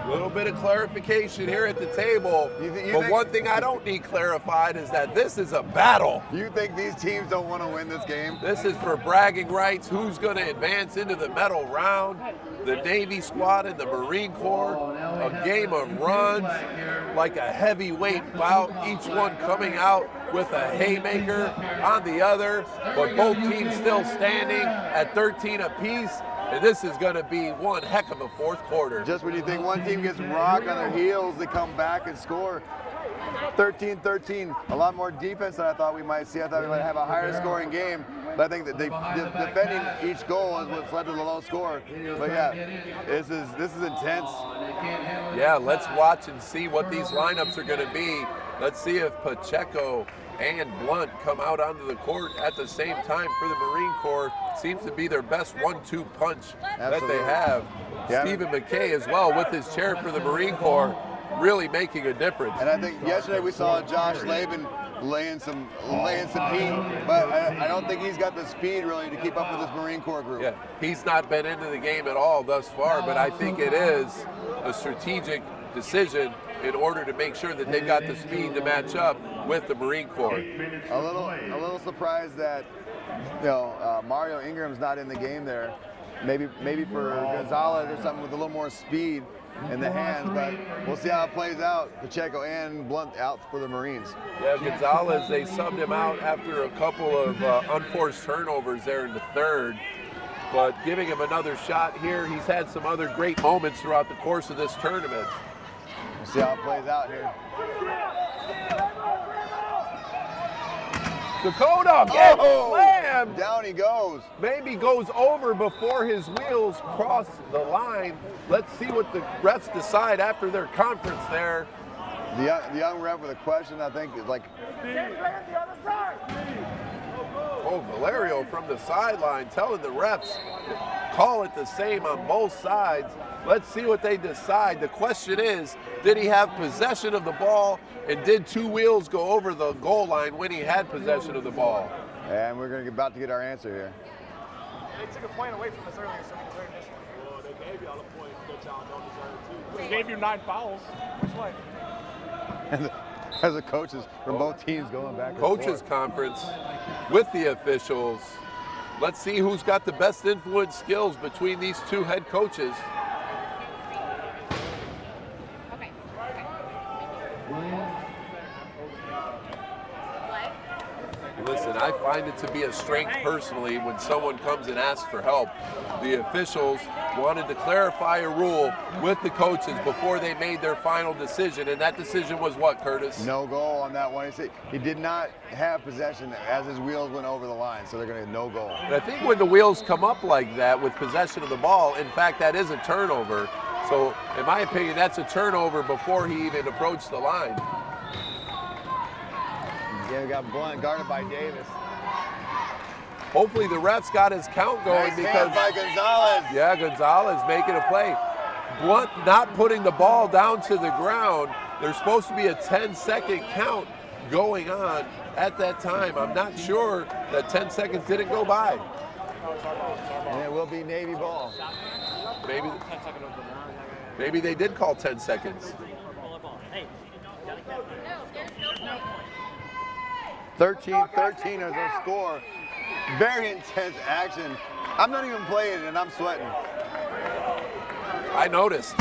A little bit of clarification here at the table. But one thing I don't need clarified is that this is a battle. You think these teams don't want to win this game? This is for bragging rights. Who's going to advance into the medal round? The Navy squad and the Marine Corps. A game of runs, like a heavyweight bout. Each one coming out with a haymaker on the other. But both teams still standing at 13 apiece. And this is going to be one heck of a fourth quarter. Just when you think one team gets rocked on their heels, they come back and score. 13-13, a lot more defense than I thought we might see. I thought we might have a higher scoring game, but I think that defending each goal is what's led to the low score. But yeah, this is intense. Yeah, let's watch and see what these lineups are going to be. Let's see if Pacheco and Blunt come out onto the court at the same time for the Marine Corps. Seems to be their best 1-2 punch that they have. Yeah. Stephen McKay as well with his chair for the Marine Corps, really making a difference. And I think yesterday we saw Josh Laban laying some heat, but I don't think he's got the speed really to keep up with this Marine Corps group. Yeah, he's not been into the game at all thus far, but I think it is a strategic decision in order to make sure that they've got the speed to match up with the Marine Corps. A little surprised that Mario Ingram's not in the game there. Maybe for Gonzalez or something with a little more speed in the hands, but we'll see how it plays out. Pacheco and Blunt out for the Marines. Yeah, Gonzalez, they subbed him out after a couple of unforced turnovers there in the third, but giving him another shot here. He's had some other great moments throughout the course of this tournament. We'll see how it plays out here. Dakota gets slammed. Down he goes. Maybe goes over before his wheels cross the line. Let's see what the refs decide after their conference there. The young ref with a question, I think, is like... Oh, Valerio from the sideline telling the refs, call it the same on both sides. Let's see what they decide. The question is, did he have possession of the ball, and did two wheels go over the goal line when he had possession of the ball? And we're about to get our answer here. They took a point away from us earlier, so we deserved this one. Well, they gave y'all a point that y'all don't deserve too. They gave you 9 fouls. Which way? As the coaches from both teams going back and Coaches forth. conference with the officials. Let's see who's got the best influence skills between these two head coaches. Listen, I find it to be a strength personally when someone comes and asks for help. The officials wanted to clarify a rule with the coaches before they made their final decision, and that decision was what, Curtis? No goal on that one. He did not have possession as his wheels went over the line, so they're going to no goal. And I think when the wheels come up like that with possession of the ball, in fact, that is a turnover. So, in my opinion, that's a turnover before he even approached the line. Yeah, we got Blunt guarded by Davis. Hopefully the refs got his count going Nice because hand by Gonzalez. yeah, Gonzalez making a play. Blunt not putting the ball down to the ground. There's supposed to be a 10-second count going on at that time. I'm not sure that 10 seconds didn't go by. And it will be Navy ball. Maybe they did call 10 seconds. 13-13 is our score. Very intense action. I'm not even playing and I'm sweating. I noticed.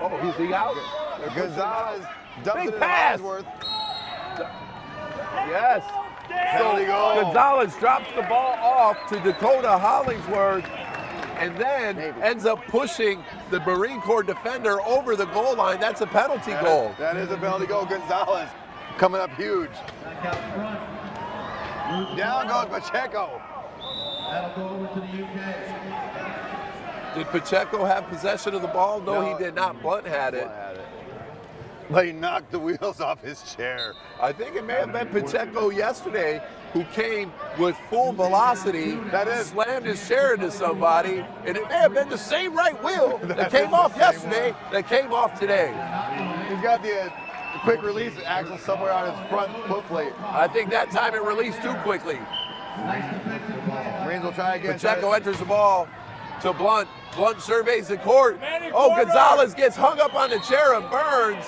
Oh, he's he out? Gonzalez dumps Big it in pass. Hollingsworth. Yes. Penalty goal. Gonzalez drops the ball off to Dakota Hollingsworth and then ends up pushing the Marine Corps defender over the goal line. That's a penalty goal. That is a penalty goal. Gonzalez coming up huge. Down goes Pacheco. That'll go over to the UK. Did Pacheco have possession of the ball? No, he did not. Blunt had it. But he knocked the wheels off his chair. I think it may have been Pacheco yesterday who came with full velocity, slammed his chair into somebody, and it may have been the same right wheel that came off yesterday that came off today. He's got the quick release axle somewhere on his front foot plate. I think that time it released too quickly. Marines will try again. Pacheco enters the ball to Blunt. Blunt surveys the court. Oh, Gonzalez gets hung up on the chair of Burns.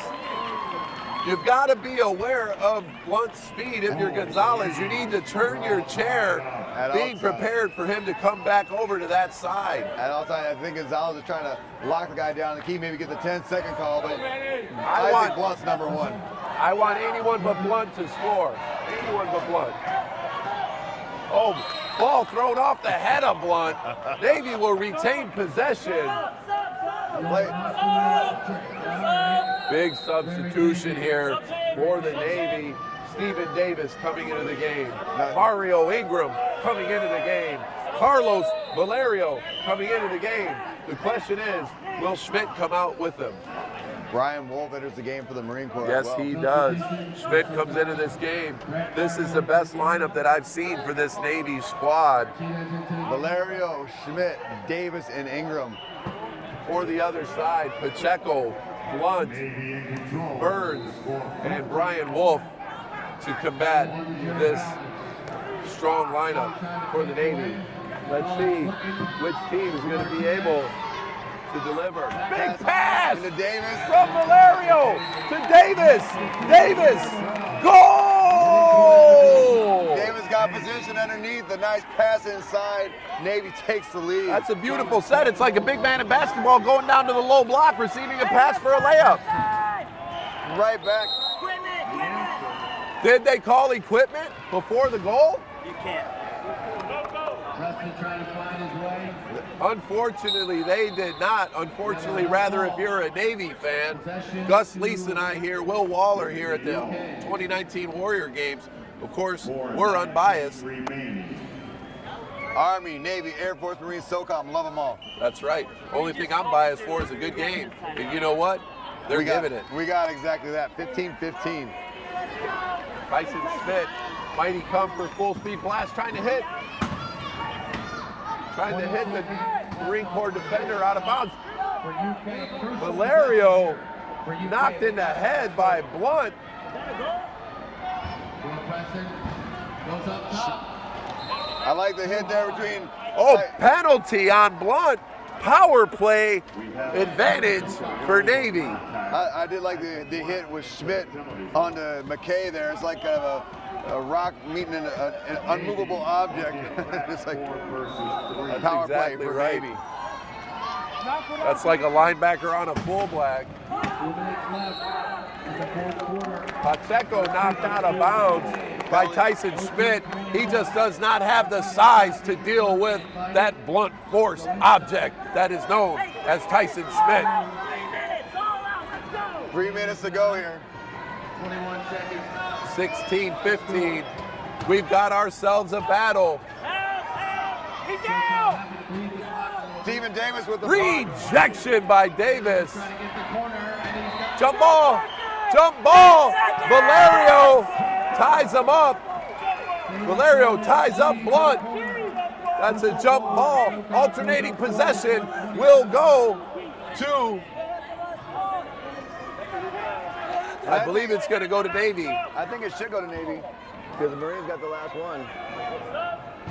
You've got to be aware of Blunt's speed. If you're Gonzalez, you need to turn your chair, being prepared for him to come back over to that side. At all times, I think Gonzalez is trying to lock the guy down the key, maybe get the 10-second call, but I think Blunt's number one. I want anyone but Blunt to score. Anyone but Blunt. Oh, ball thrown off the head of Blunt. Navy will retain possession. Big substitution here for the Navy. Stephen Davis coming into the game. Mario Ingram coming into the game. Carlos Valerio coming into the game. The question is, will Schmidt come out with them? Brian Wolf enters the game for the Marine Corps. Yes, as well. he does. Schmidt comes into this game. This is the best lineup that I've seen for this Navy squad. Valerio, Schmidt, Davis, and Ingram. For the other side, Pacheco, Blunt, Burns, and Brian Wolf to combat this strong lineup for the Navy. Let's see which team is going to be able to deliver. Big pass to Davis. From Valerio to Davis. Davis, goal! Davis got position underneath, a nice pass inside. Navy takes the lead. That's a beautiful set. It's like a big man in basketball going down to the low block, receiving a pass for a layup. Right back. Did they call equipment before the goal? You can't. Preston trying to find his way. Unfortunately, they did not. Unfortunately, rather, if you're a Navy fan, Gus Lease and I here, Will Waller here at the 2019 Warrior Games. Of course, we're unbiased. Army, Navy, Air Force, Marines, SOCOM, love them all. That's right. Only thing I'm biased for is a good game. And you know what? They're giving it. We got exactly that, 15-15. Tyson Schmidt, mighty come for full speed blast, trying to hit. Trying to hit the Marine Corps defender out of bounds. Valerio knocked in the head by Blunt. Preston goes up top. I like the hit there between. Oh, penalty on Blunt. Power play advantage for Navy. I did like the hit with Schmidt onto McKay there. It's like kind of a rock meeting an unmovable object. It's like a power play for Navy. That's like a linebacker on a fullback. Pacheco knocked out of bounds by Tyson Schmidt. He just does not have the size to deal with that blunt force object that is known as Tyson Schmidt. 3 minutes to go here. 21 seconds. 16-15. We've got ourselves a battle. He's down! Stephen Davis with the Rejection by Davis. Jump ball. Jump ball. Valerio ties him up. Valerio ties up Blunt. That's a jump ball. Alternating possession will go to, I believe it's going to go to Navy. I think it should go to Navy because the Marines got the last one.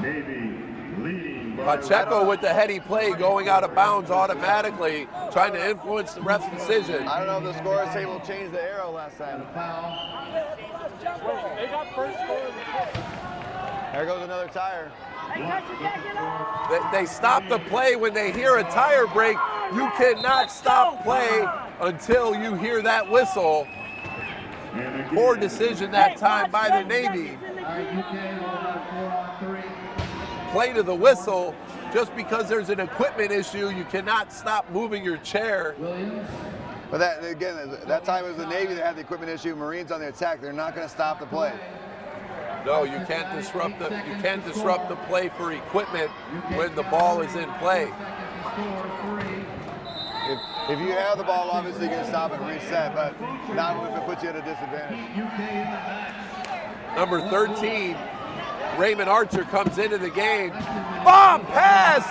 Navy leading. Pacheco with the heady play going out of bounds automatically, trying to influence the ref's decision. I don't know if the scorer's table changed the arrow last time. They got first score. There goes another tire. They stop the play when they hear a tire break. You cannot stop play until you hear that whistle. Poor decision that time by the Navy. Play to the whistle. Just because there's an equipment issue, you cannot stop moving your chair. But that again, that time it was the Navy that had the equipment issue. Marines on the attack. They're not going to stop the play. No, you can't disrupt the play for equipment when the ball is in play. If you have the ball, obviously you can stop and reset, but not if it puts you at a disadvantage. Number 13, Raymond Archer comes into the game. Bomb pass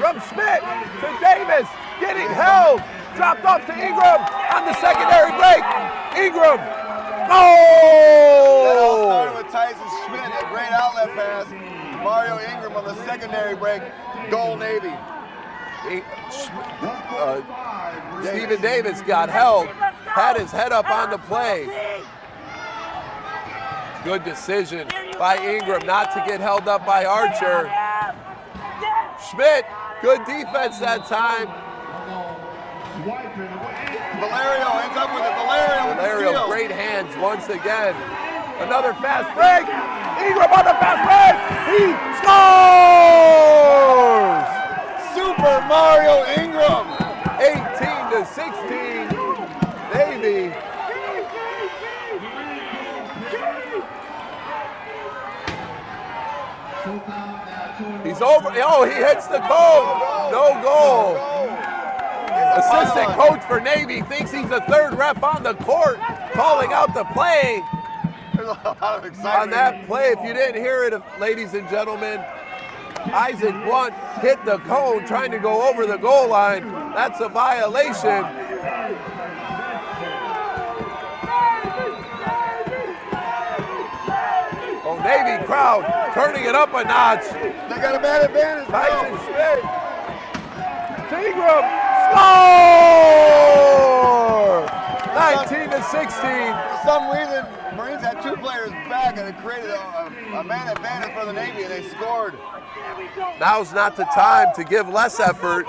from Schmidt to Davis, getting held. Dropped off to Ingram on the secondary break. Ingram. That all Oh! started with Tyson Schmidt, a great outlet pass. Mario Ingram on the secondary break. Goal Navy. Stephen Davis got held, had his head up on the play. Good decision by Ingram not to get held up by Archer. Schmidt, good defense that time. Valerio ends up with it. Valerio, great hands once again. Another fast break. Ingram on the fast break. He scores! Super Mario Ingram. 18-16. Navy. He's over. Oh, he hits the cone. No goal. Assistant coach for Navy thinks he's the third ref on the court, calling out the play. There's a lot of excitement On that play, if you didn't hear it, ladies and gentlemen, Isaac Blunt hit the cone trying to go over the goal line. That's a violation. Oh, Navy crowd turning it up a notch. They got a bad advantage. Tyson Schmidt. Ingram. Score! 19-16. For some reason, Marines had two players back and it created a man advantage for the Navy and they scored. Now's not the time to give less effort.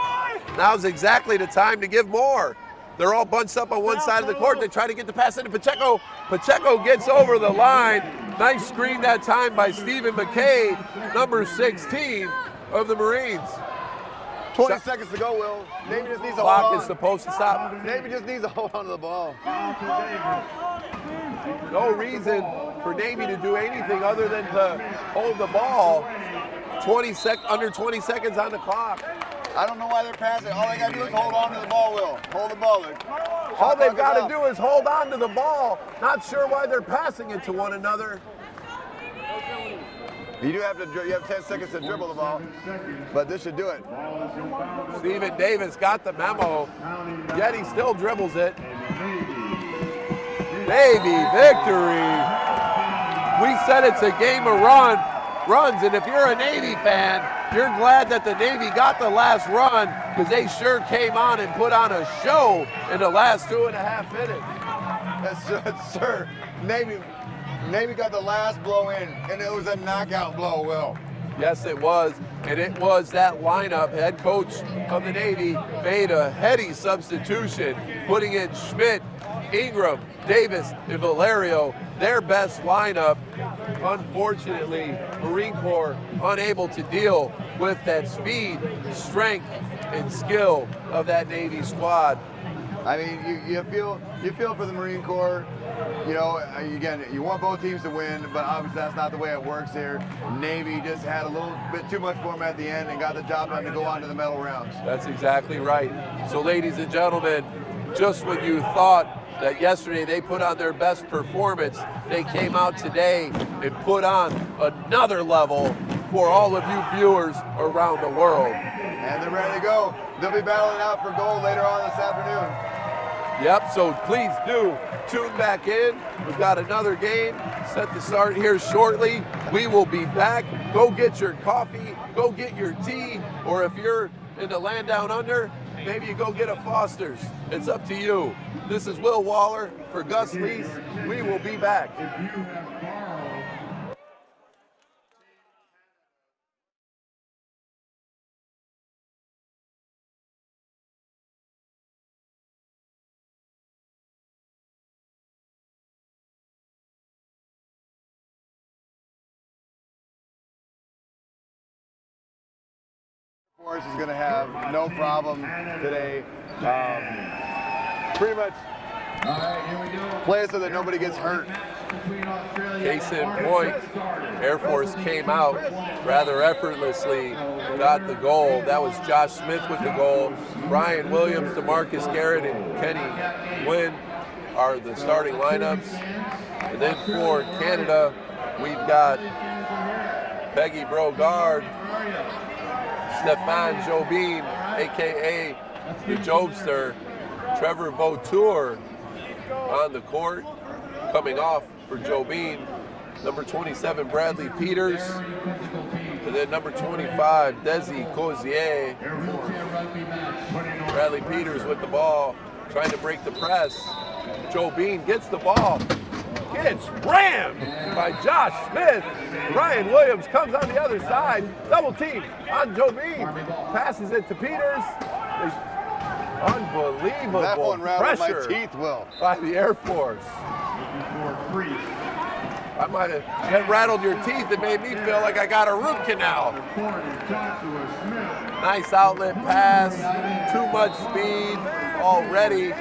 Now's exactly the time to give more. They're all bunched up on one side of the court. They try to get the pass into Pacheco. Pacheco gets over the line. Nice screen that time by Stephen McKay, number 16 of the Marines. 20 seconds to go, Will. Navy just needs to Clock hold is on. supposed to stop. Navy just needs to hold on to the ball. No reason for Navy to do anything other than to hold the ball. Under 20 seconds on the clock. I don't know why they're passing. All they got to do is hold on to the ball, Will. Hold the ball. All they've got to do is hold on to the ball. Not sure why they're passing it to one another. You have 10 seconds to dribble the ball, but this should do it. Stephen Davis got the memo, yet he still dribbles it. Navy victory. We said it's a game of run. runs. And if you're a Navy fan, you're glad that the Navy got the last run because they sure came on and put on a show in the last 2.5 minutes. Yes, sir. Navy got the last blow in, and it was a knockout blow, Will. Yes, it was. And it was that lineup. Head coach of the Navy made a heady substitution, putting in Schmidt, Ingram, Davis, and Valerio, their best lineup. Unfortunately, Marine Corps unable to deal with that speed, strength, and skill of that Navy squad. I mean, you feel for the Marine Corps. You know, again, you want both teams to win, but obviously that's not the way it works here. Navy just had a little bit too much for them at the end and got the job done to go on to the medal rounds. That's exactly right. So, ladies and gentlemen, just when you thought that yesterday they put on their best performance, they came out today and put on another level for all of you viewers around the world. And they're ready to go. They'll be battling out for gold later on this afternoon. Yep, so please do tune back in. We've got another game set to start here shortly. We will be back. Go get your coffee, go get your tea, or if you're in the land down under, maybe you go get a Foster's. It's up to you. This is Will Waller for Gus Lease. We will be back. Force is going to have no problem today. Pretty much play so that nobody gets hurt. Case in point, Air Force came out rather effortlessly, got the goal. That was Josh Smith with the goal. Brian Williams, DeMarcus Garrett, and Kenny Gwynn are the starting lineups. And then for Canada, we've got Peggy Brogard, Stefan Jobin, a.k.a. the Jobster, Trevor Vautour on the court, coming off for Jobin, number 27, Bradley Peters, and then number 25, Desi Cozier. Bradley Peters with the ball, trying to break the press. Jobin gets the ball, gets rammed by Josh Smith. Ryan Williams comes on the other side, double team on Jobin, passes it to Peters. There's unbelievable that one rattled pressure my teeth, Will. by the Air Force. I might have that rattled your teeth. It made me feel like I got a root canal. Nice outlet pass, too much speed already.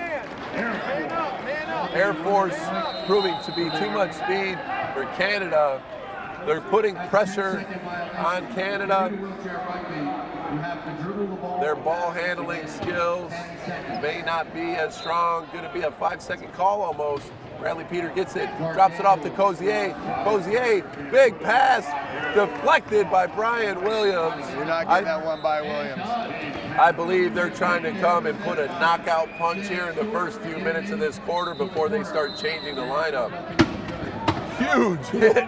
Air Force proving to be too much speed for Canada. They're putting pressure on Canada. Their ball handling skills may not be as strong. Going to be a 5-second call almost. Bradley Peter gets it, drops it off to Cozier. Cozier, big pass, deflected by Brian Williams. You're not getting that one by Williams. I believe they're trying to come and put a knockout punch here in the first few minutes of this quarter before they start changing the lineup. Huge hit.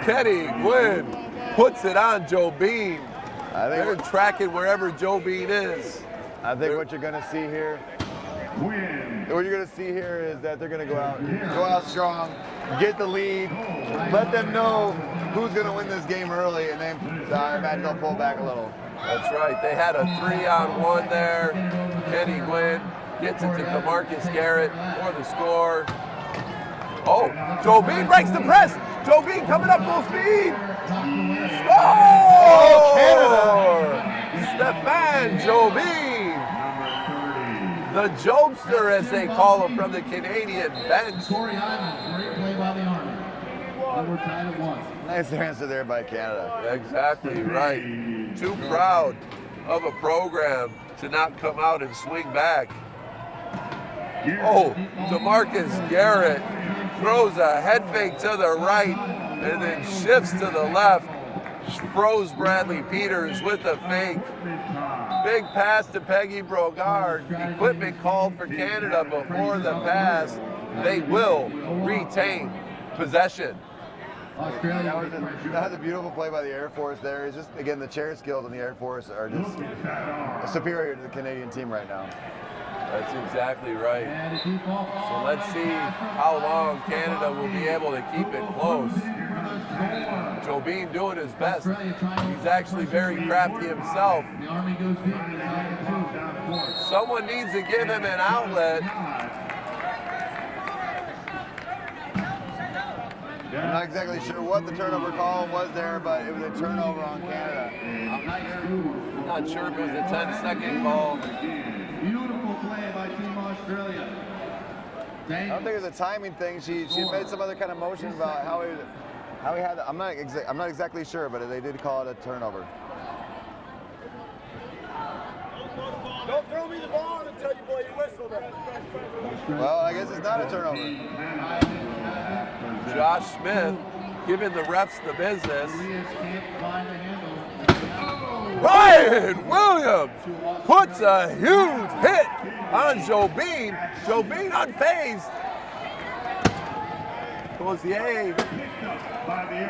Kenny Gwynn puts it on Jobin. They're tracking wherever Jobin is. I think what you're going to see here, is that they're going to go out strong, get the lead, let them know who's going to win this game early, and then I imagine they'll pull back a little. That's right. They had a 3-on-1 there. Kenny Gwynn gets it to DeMarcus Garrett for the score. Oh, Jobin breaks the press. Jobin coming up full speed. Oh, Canada! Stefan Jobin, the Jobster, as they call him, from the Canadian bench. Great play by the Army. We're tied at 1. Nice answer there by Canada. Exactly right. Too proud of a program to not come out and swing back. Oh, DeMarcus Garrett throws a head fake to the right and then shifts to the left. Throws Bradley Peters with a fake. Big pass to Peggy Brogard. Equipment called for Canada before the pass. They will retain possession. Australia. That was a beautiful play by the Air Force there. It's just, again, the chair skills on the Air Force are just superior to the Canadian team right now. That's exactly right. So let's see how long Canada will be able to keep it close. Jobin doing his best. He's actually very crafty himself. Someone needs to give him an outlet. I'm not exactly sure what the turnover call was there, but it was a turnover on Canada. I'm not sure if it was a 10-second call. Beautiful play by Team Australia. I don't think it was a timing thing. She made some other kind of motion about how he had. I'm not exactly sure, but they did call it a turnover. Don't throw me the ball until you blow your whistle then. Well, I guess it's not a turnover. Josh Smith giving the refs the business. Ryan Williams puts a huge hit on Jobin. Jobin unfazed. Cozier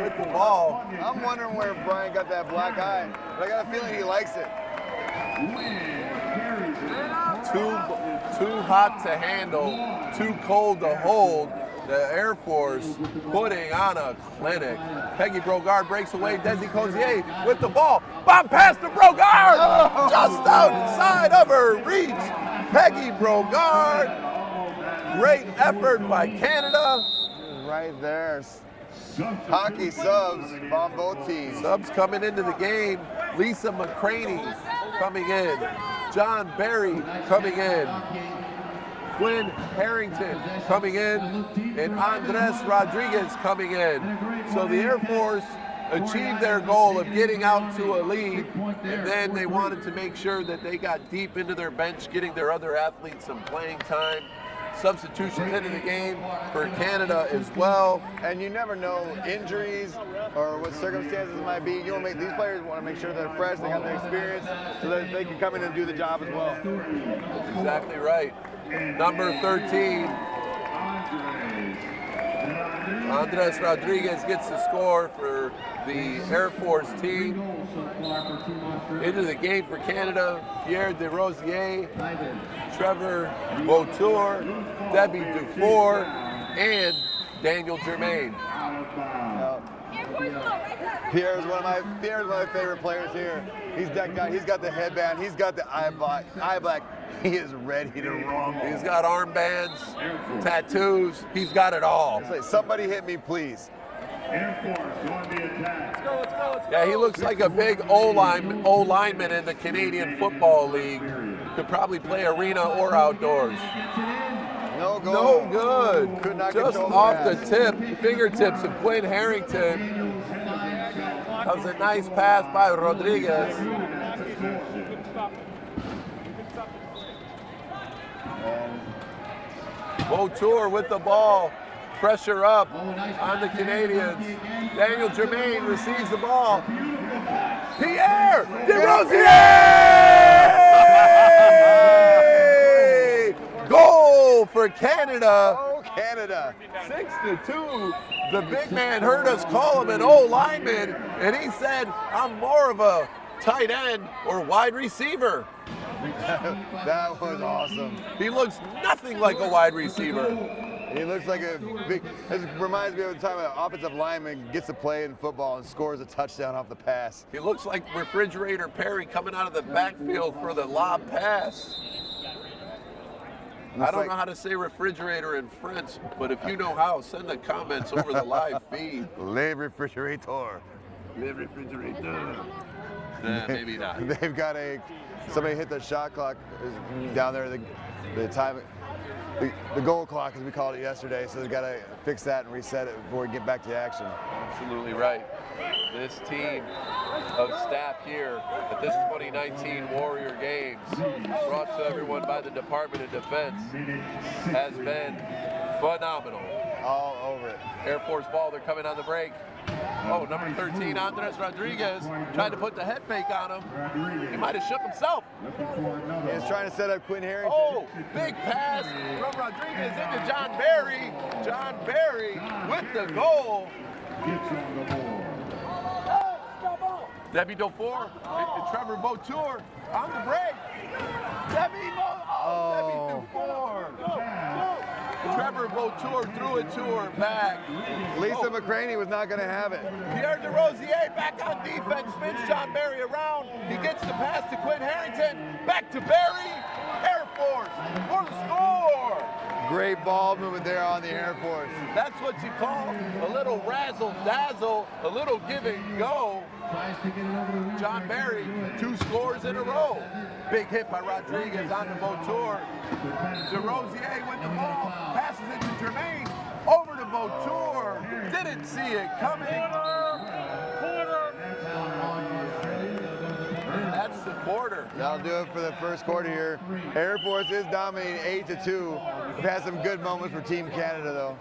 with the ball. I'm wondering where Brian got that black eye, but I got a feeling he likes it. Too hot to handle, too cold to hold. The Air Force putting on a clinic. Peggy Brogard breaks away. Desi Cozier with the ball. Bomb pass to Brogard! Just outside of her reach. Peggy Brogard. Great effort by Canada. Right there. Hockey subs on both teams. Subs coming into the game. Lisa McCraney coming in. John Barry coming in. Quinn Harrington coming in, and Andres Rodriguez coming in. So the Air Force achieved their goal of getting out to a lead, and then they wanted to make sure that they got deep into their bench, getting their other athletes some playing time. Substitutions into the game for Canada as well. And you never know injuries or what circumstances it might be. You want to make these players want to make sure they're fresh, they got the experience, so that they can come in and do the job as well. Exactly right. Number 13, Andres Rodriguez gets the score for the Air Force team. Into the game for Canada, Pierre Desrosiers, Trevor Vautour, Debbie Dufour, and Daniel Germain. Pierre's one of my favorite players here. He's decked out. He's got the headband. He's got the eye black. He is ready to rumble. He's got armbands, tattoos. He's got it all. It's like, somebody hit me, please. Air Force on the attack. Let's go. Yeah, he looks like a big O-lineman in the Canadian Football League. Could probably play arena or outdoors. No goal. No good. Could not Just control off the the fingertips of Quinn Harrington. That was a nice pass by Rodriguez. Vautour with the ball. Pressure up on the Canadians. Daniel Germain receives the ball. Pierre Desrosiers! Goal for Canada. Oh, Canada. 6-2. The big man heard us call him an O-lineman, and he said, I'm more of a tight end or wide receiver. That was awesome. He looks nothing like a wide receiver. He looks like a big, it reminds me of the time an offensive lineman gets a play in football and scores a touchdown off the pass. He looks like Refrigerator Perry coming out of the backfield for the lob pass. I don't know how to say refrigerator in French, but if you know how, send the comments over the live feed. Le refrigerator. Le refrigerator. Nah, maybe not. They've got somebody hit the shot clock down there, the time, the goal clock as we called it yesterday, so they've got to fix that and reset it before we get back to action. Absolutely right. This team of staff here at this 2019 Warrior Games, brought to everyone by the Department of Defense, has been phenomenal. All over it. Air Force ball, they're coming on the break. Oh, number 13, Andres Rodriguez, tried to put the head fake on him. He might have shook himself. He's trying to set up Quinn Harrington. Oh, big pass from Rodriguez into John Barry. John Barry with the goal. gets on the board. Debbie Dufour and Trevor Vautour on the break. Debbie Dufour. Trevor Vautour threw it to her back. Lisa McCraney was not going to have it. Pierre DeRosier back on defense, spins John Barry around. He gets the pass to Quinn Harrington. Back to Barry. Air Force for the score. Great ball movement there on the Air Force. That's what you call a little razzle-dazzle, a little give and go. John Barry, 2 scores in a row. Big hit by Rodriguez on the Vautour. DeRosier with the ball, passes it to Jermaine, over to Vautour. Didn't see it coming. That's the quarter. That'll do it for the first quarter here. Air Force is dominating 8-2. We've had some good moments for Team Canada, though.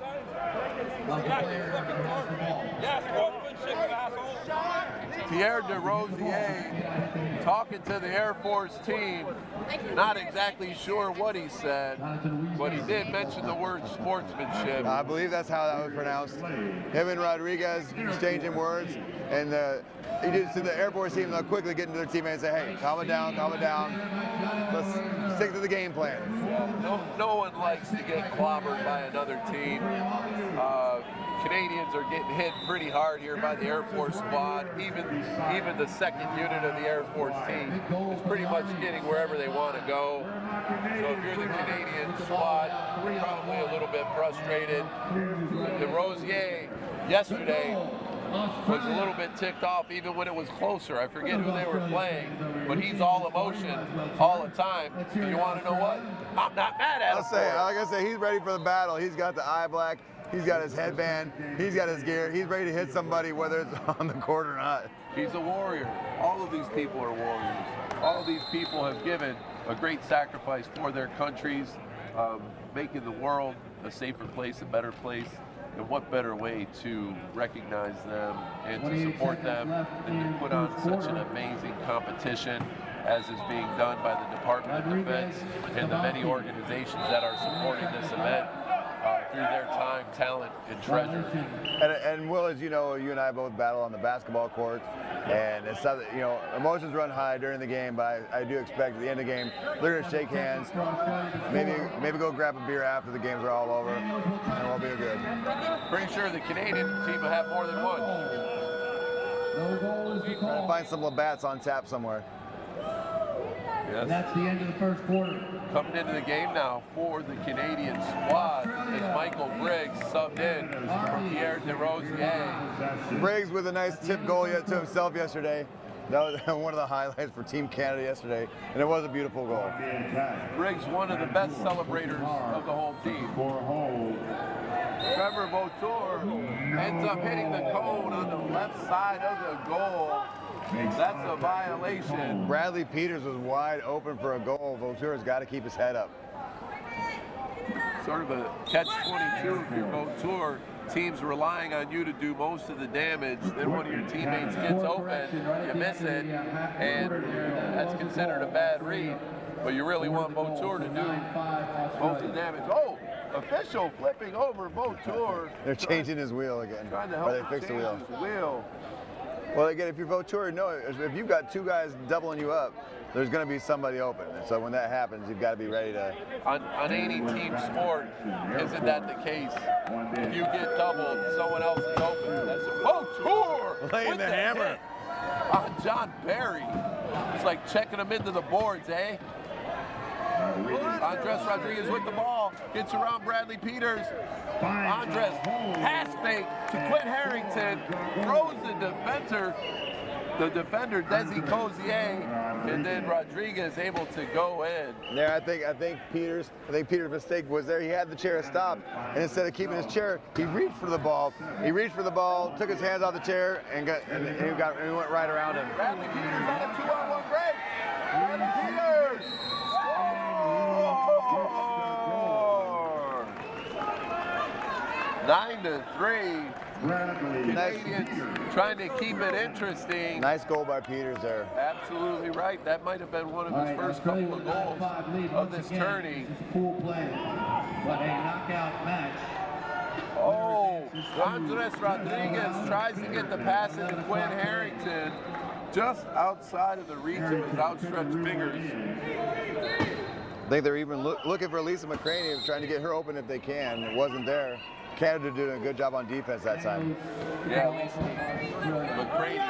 Pierre DeRosier talking to the Air Force team. Not exactly sure what he said, but he did mention the word sportsmanship. I believe that's how that was pronounced. Him and Rodriguez exchanging words, and he did to the Air Force team. They'll quickly get into their teammates and say, "Hey, calm it down, calm it down. Let's stick to the game plan." No one likes to get clobbered by another team. Canadians are getting hit pretty hard here by the Air Force squad. Even the second unit of the Air Force team is pretty much getting wherever they want to go. So if you're the Canadian squad, you're probably a little bit frustrated. DeRosier yesterday was a little bit ticked off even when it was closer. I forget who they were playing, but he's all emotion all the time. And you want to know what? I'm not mad at him. Like I say, he's ready for the battle. He's got the eye black. He's got his headband. He's got his gear. He's ready to hit somebody, whether it's on the court or not. He's a warrior. All of these people are warriors. All of these people have given a great sacrifice for their countries, making the world a safer place, a better place. And what better way to recognize them and to support them than to put on such an amazing competition as is being done by the Department of Defense and the many organizations that are supporting this event through their time, talent, and treasure. And Will, as you know, you and I both battle on the basketball court, and it's something, you know, emotions run high during the game, but I do expect at the end of the game, they're going to shake hands, maybe go grab a beer after the games are all over, and we'll be good. Pretty sure the Canadian team will have more than one. Trying to find some Labatt's on tap somewhere. Yes. That's the end of the first quarter. Coming into the game now for the Canadian squad is Michael Briggs, subbed in for Pierre DeRosier. Briggs with a nice tip goal to himself yesterday. That was one of the highlights for Team Canada yesterday, and it was a beautiful goal. Briggs, one of the best celebrators of the whole team. Trevor Vautour ends up hitting the cone on the left side of the goal. That's a violation. Bradley Peters was wide open for a goal. Vautour's got to keep his head up. Sort of a catch-22 if you're Vautour. Team's relying on you to do most of the damage. Then one of your teammates gets open, you miss it, and that's considered a bad read. But you really want Vautour to do most of the damage. Oh, official flipping over Vautour. They're changing his wheel again. Trying to help or they fixed the wheel. His wheel. Well, again, if you're Vautour, no, if you've got 2 guys doubling you up, there's going to be somebody open. And so when that happens, you've got to be ready to. On any team sport, isn't that the case? If you get doubled, someone else is open. That's a Vautour laying the hammer hit on John Barry. It's like checking him into the boards, eh? Andres Rodriguez with the ball, gets around Bradley Peters. Andres pass fake to Quinn Harrington, throws the defender Desi Cozier, and then Rodriguez able to go in. Yeah, I think Peters' mistake was there. He had the chair stopped, and instead of keeping his chair, he reached for the ball. Took his hands off the chair, and he went right around him. Bradley Peters on a 2-on-1 break. Bradley Peters. 9-3. Canadians trying to keep it interesting. Nice goal by Peters there. Absolutely right. That might have been one of his first couple of goals of this tourney. Pool play, but a knockout match. Oh, Andres Rodriguez tries to get the pass into Quinn Harrington, just outside of the reach of his outstretched fingers. I think they're even looking for Lisa McCraney, trying to get her open if they can. It wasn't there. Canada doing a good job on defense that time. Yeah, Lisa McCraney.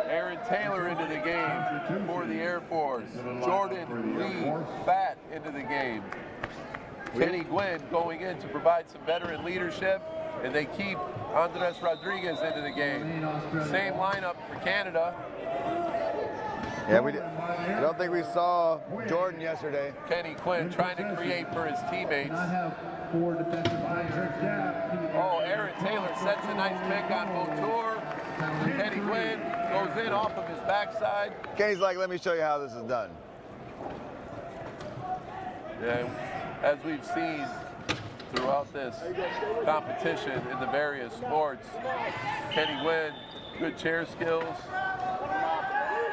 Aaron Taylor into the game for the Air Force. Jordan Lee Fatt into the game. Kenny Gwynn going in to provide some veteran leadership, and they keep Andres Rodriguez into the game. Same lineup for Canada. Yeah, I don't think we saw Jordan yesterday. Kenny Quinn trying to create for his teammates. Oh, Aaron Taylor sets a nice pick on Vautour. Kenny Quinn goes in off of his backside. Kenny's like, let me show you how this is done. Yeah, as we've seen throughout this competition in the various sports, Kenny Quinn, good chair skills.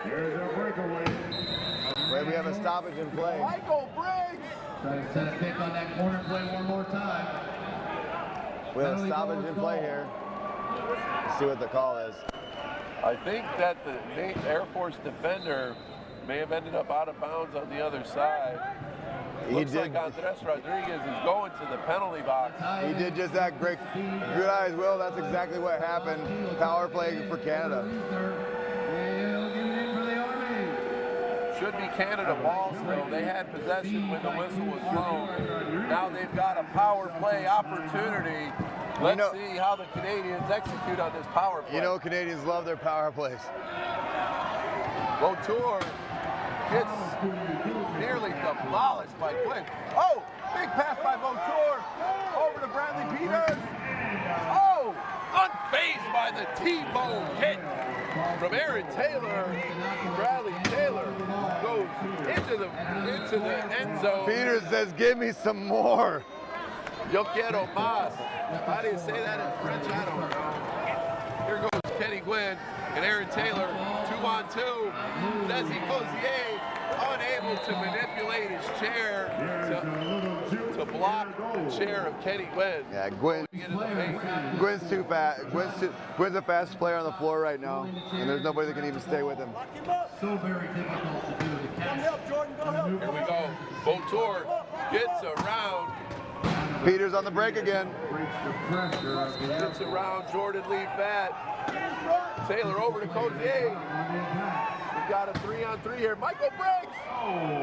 Here's a breakaway. Wait, we have a stoppage in play. Michael Briggs! Trying to set a pick on that corner play one more time. We have a stoppage in play here. Let's see what the call is. I think that the Air Force defender may have ended up out of bounds on the other side. Looks like Andres Rodriguez is going to the penalty box. He did just that. Great. Good eyes, Will. That's exactly what happened. Power play for Canada. Should be Canada ball still. They had possession when the whistle was blown. Now they've got a power play opportunity. Let's see how the Canadians execute on this power play. You know Canadians love their power plays. Vautour gets nearly demolished by Quinn. Oh, big pass by Vautour over to Bradley Peters. Oh, unfazed by the T-bone hit from Aaron Taylor. Bradley Taylor goes into the end zone. Peters says, give me some more. Yo quiero más. How do you say that in French? I don't know. Here goes Kenny Gwynn and Aaron Taylor, 2-on-2. Desi Cozier unable to manipulate his chair to block the chair of Kenny Gwynn. Yeah, Gwynn's too fast. Gwynn's the fastest player on the floor right now, and there's nobody that can even stay with him. So very difficult to do the catch. Help, Jordan, go help. Here we go. Vautour gets around. Peters on the break again. Gets around Jordan Lee Fatt. Taylor over to Cozier. We've got a 3-on-3 here. Michael Briggs.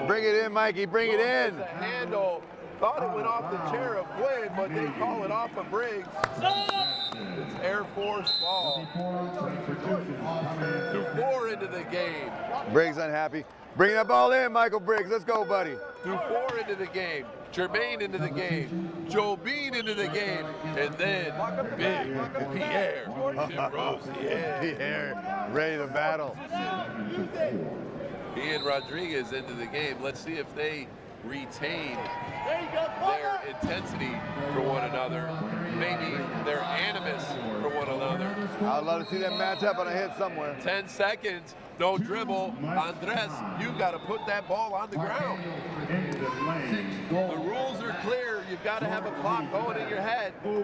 Bring it in, Mikey. Bring it in. The handle. Thought it went off the chair of Gwynn, but they call it off of Briggs. It's Air Force ball. 2-4 into the game. Briggs unhappy. Bring that ball in, Michael Briggs. Let's go, buddy. 2-4 into the game. Jermaine into the game. Joe Bean into the game. And then big Pierre Rosier. Pierre, ready to battle. Ian Rodriguez into the game. Let's see if they retain their intensity for one another, maybe their animus for one another. I'd love to see them match up on a hit somewhere. 10 seconds, no dribble. Andres, you got to put that ball on the ground. The rules are clear. You've got to have a clock going in your head. The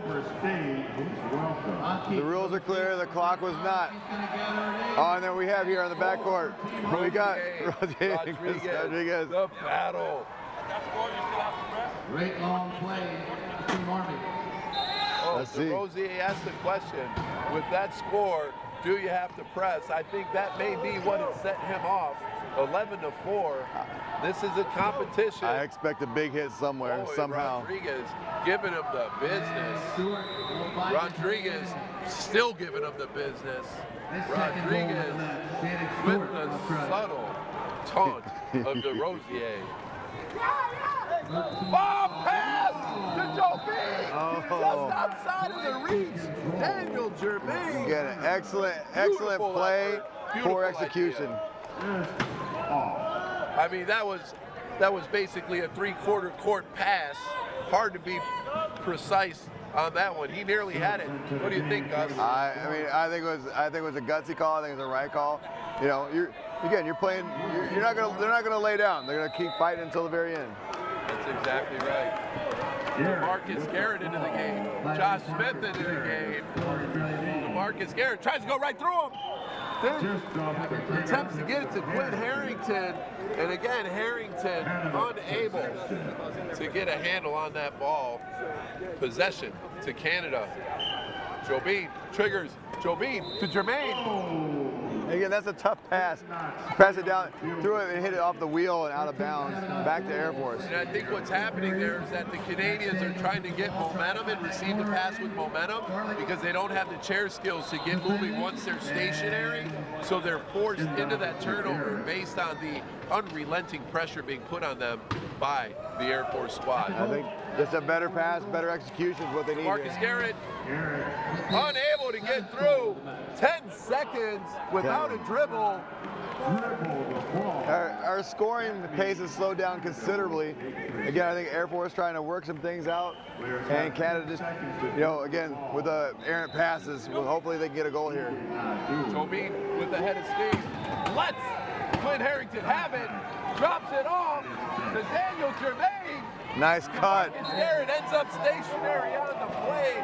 rules are clear. The clock was not. Oh, and then we have here on the backcourt, we got Rodriguez. The battle. Great long play, Team Army. Oh, Let's see. Rosier asked the question, with that score, do you have to press? I think that may be what had set him off. 11-4. This is a competition. I expect a big hit somewhere, somehow. Rodriguez giving him the business. Rodriguez still giving him the business. Rodriguez with the subtle taunt of the Rosier. Ball pass to Joe Bean, just outside of the reach. Daniel Jermaine. You got an excellent play, poor execution. I mean, that was basically a three-quarter court pass. Hard to be precise on that one. He nearly had it. What do you think, Gus? I think it was a gutsy call. I think it was a right call. You know, you're playing. They're not gonna lay down. They're gonna keep fighting until the very end. That's exactly right. Marcus Garrett into the game. Josh Smith into the game. Marcus Garrett tries to go right through him. Then attempts to get it to Quinn Harrington. And again, Harrington unable to get a handle on that ball. Possession to Canada. Jobin triggers. Jobin to Jermaine. Again, that's a tough pass. Pass it down, threw it and hit it off the wheel and out of bounds, back to Air Force. And I think what's happening there is that the Canadians are trying to get momentum and receive the pass with momentum because they don't have the chair skills to get moving once they're stationary. So they're forced into that turnover based on the unrelenting pressure being put on them by the Air Force squad. I think just a better pass, better execution is what they need. Marcus Garrett unable to get through. 10 seconds without a dribble. Our scoring pace has slowed down considerably. Again, I think Air Force trying to work some things out, and Canada just, again, with the errant passes, hopefully they can get a goal here. Jobin with the head of steam. Let's Quinn Harrington have it. Drops it off to Daniel Jermaine. Nice cut. Marcus Garrett ends up stationary on the play.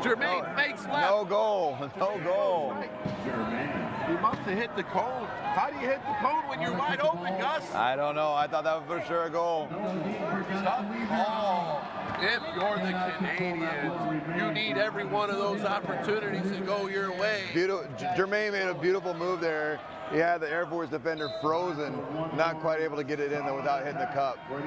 Jermaine fakes left. No goal. No goal. He must have hit the cone. How do you hit the cone when you're wide open, Gus? I don't know. I thought that was for sure a goal. Tough call. If you're the Canadians, you need every one of those opportunities to go your way. Jermaine made a beautiful move there. He had the Air Force defender frozen, not quite able to get it in there without hitting the cup. But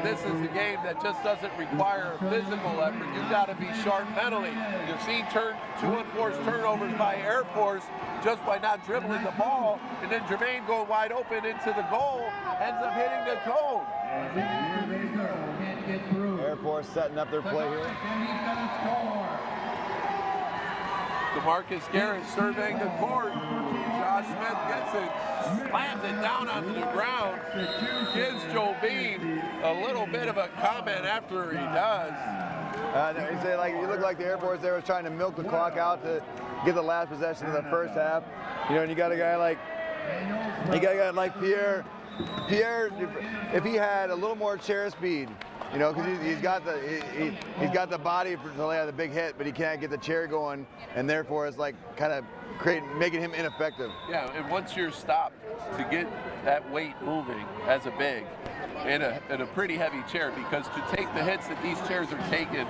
this is a game that just doesn't require a physical effort. You've got to be sharp mentally. You've seen two unforced turnovers by Air Force just by not dribbling the ball, and then Jermaine going wide open into the goal, ends up hitting the cone. Air Force setting up their play here. DeMarcus Garrett surveying the court. Josh Smith gets it, slams it down onto the ground, gives Jobin a little bit of a comment after he does. He said, you look like the Air Force there was trying to milk the clock out to get the last possession of the first half. And you got a guy like Pierre. Pierre, if he had a little more chair speed, because he's got the body to lay out the big hit, but he can't get the chair going, and therefore it's kind of making him ineffective. Yeah, and once you're stopped to get that weight moving as a big in a pretty heavy chair, because to take the hits that these chairs are taking,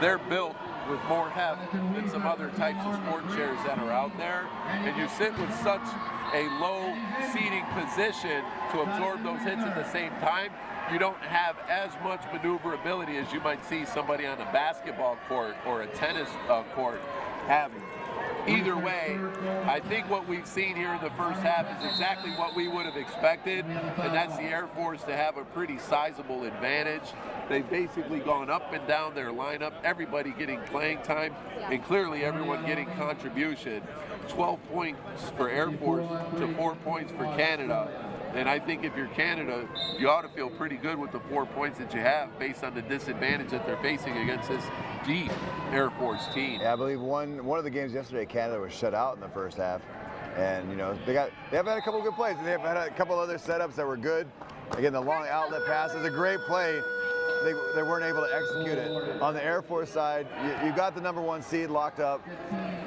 they're built with more heft than some other types of sport chairs that are out there, and you sit with such a low seating position to absorb those hits at the same time, you don't have as much maneuverability as you might see somebody on a basketball court or a tennis court having. Either way, I think what we've seen here in the first half is exactly what we would have expected, and that's the Air Force to have a pretty sizable advantage. They've basically gone up and down their lineup, everybody getting playing time, and clearly everyone getting contribution. 12 points for Air Force to 4 points for Canada. And I think if you're Canada, you ought to feel pretty good with the 4 points that you have based on the disadvantage that they're facing against this deep Air Force team. Yeah, I believe one of the games yesterday, Canada was shut out in the first half. And, they have had a couple of good plays, and they have had a couple other setups that were good. Again, the long outlet pass is a great play. They weren't able to execute it. On the Air Force side, you got the #1 seed locked up.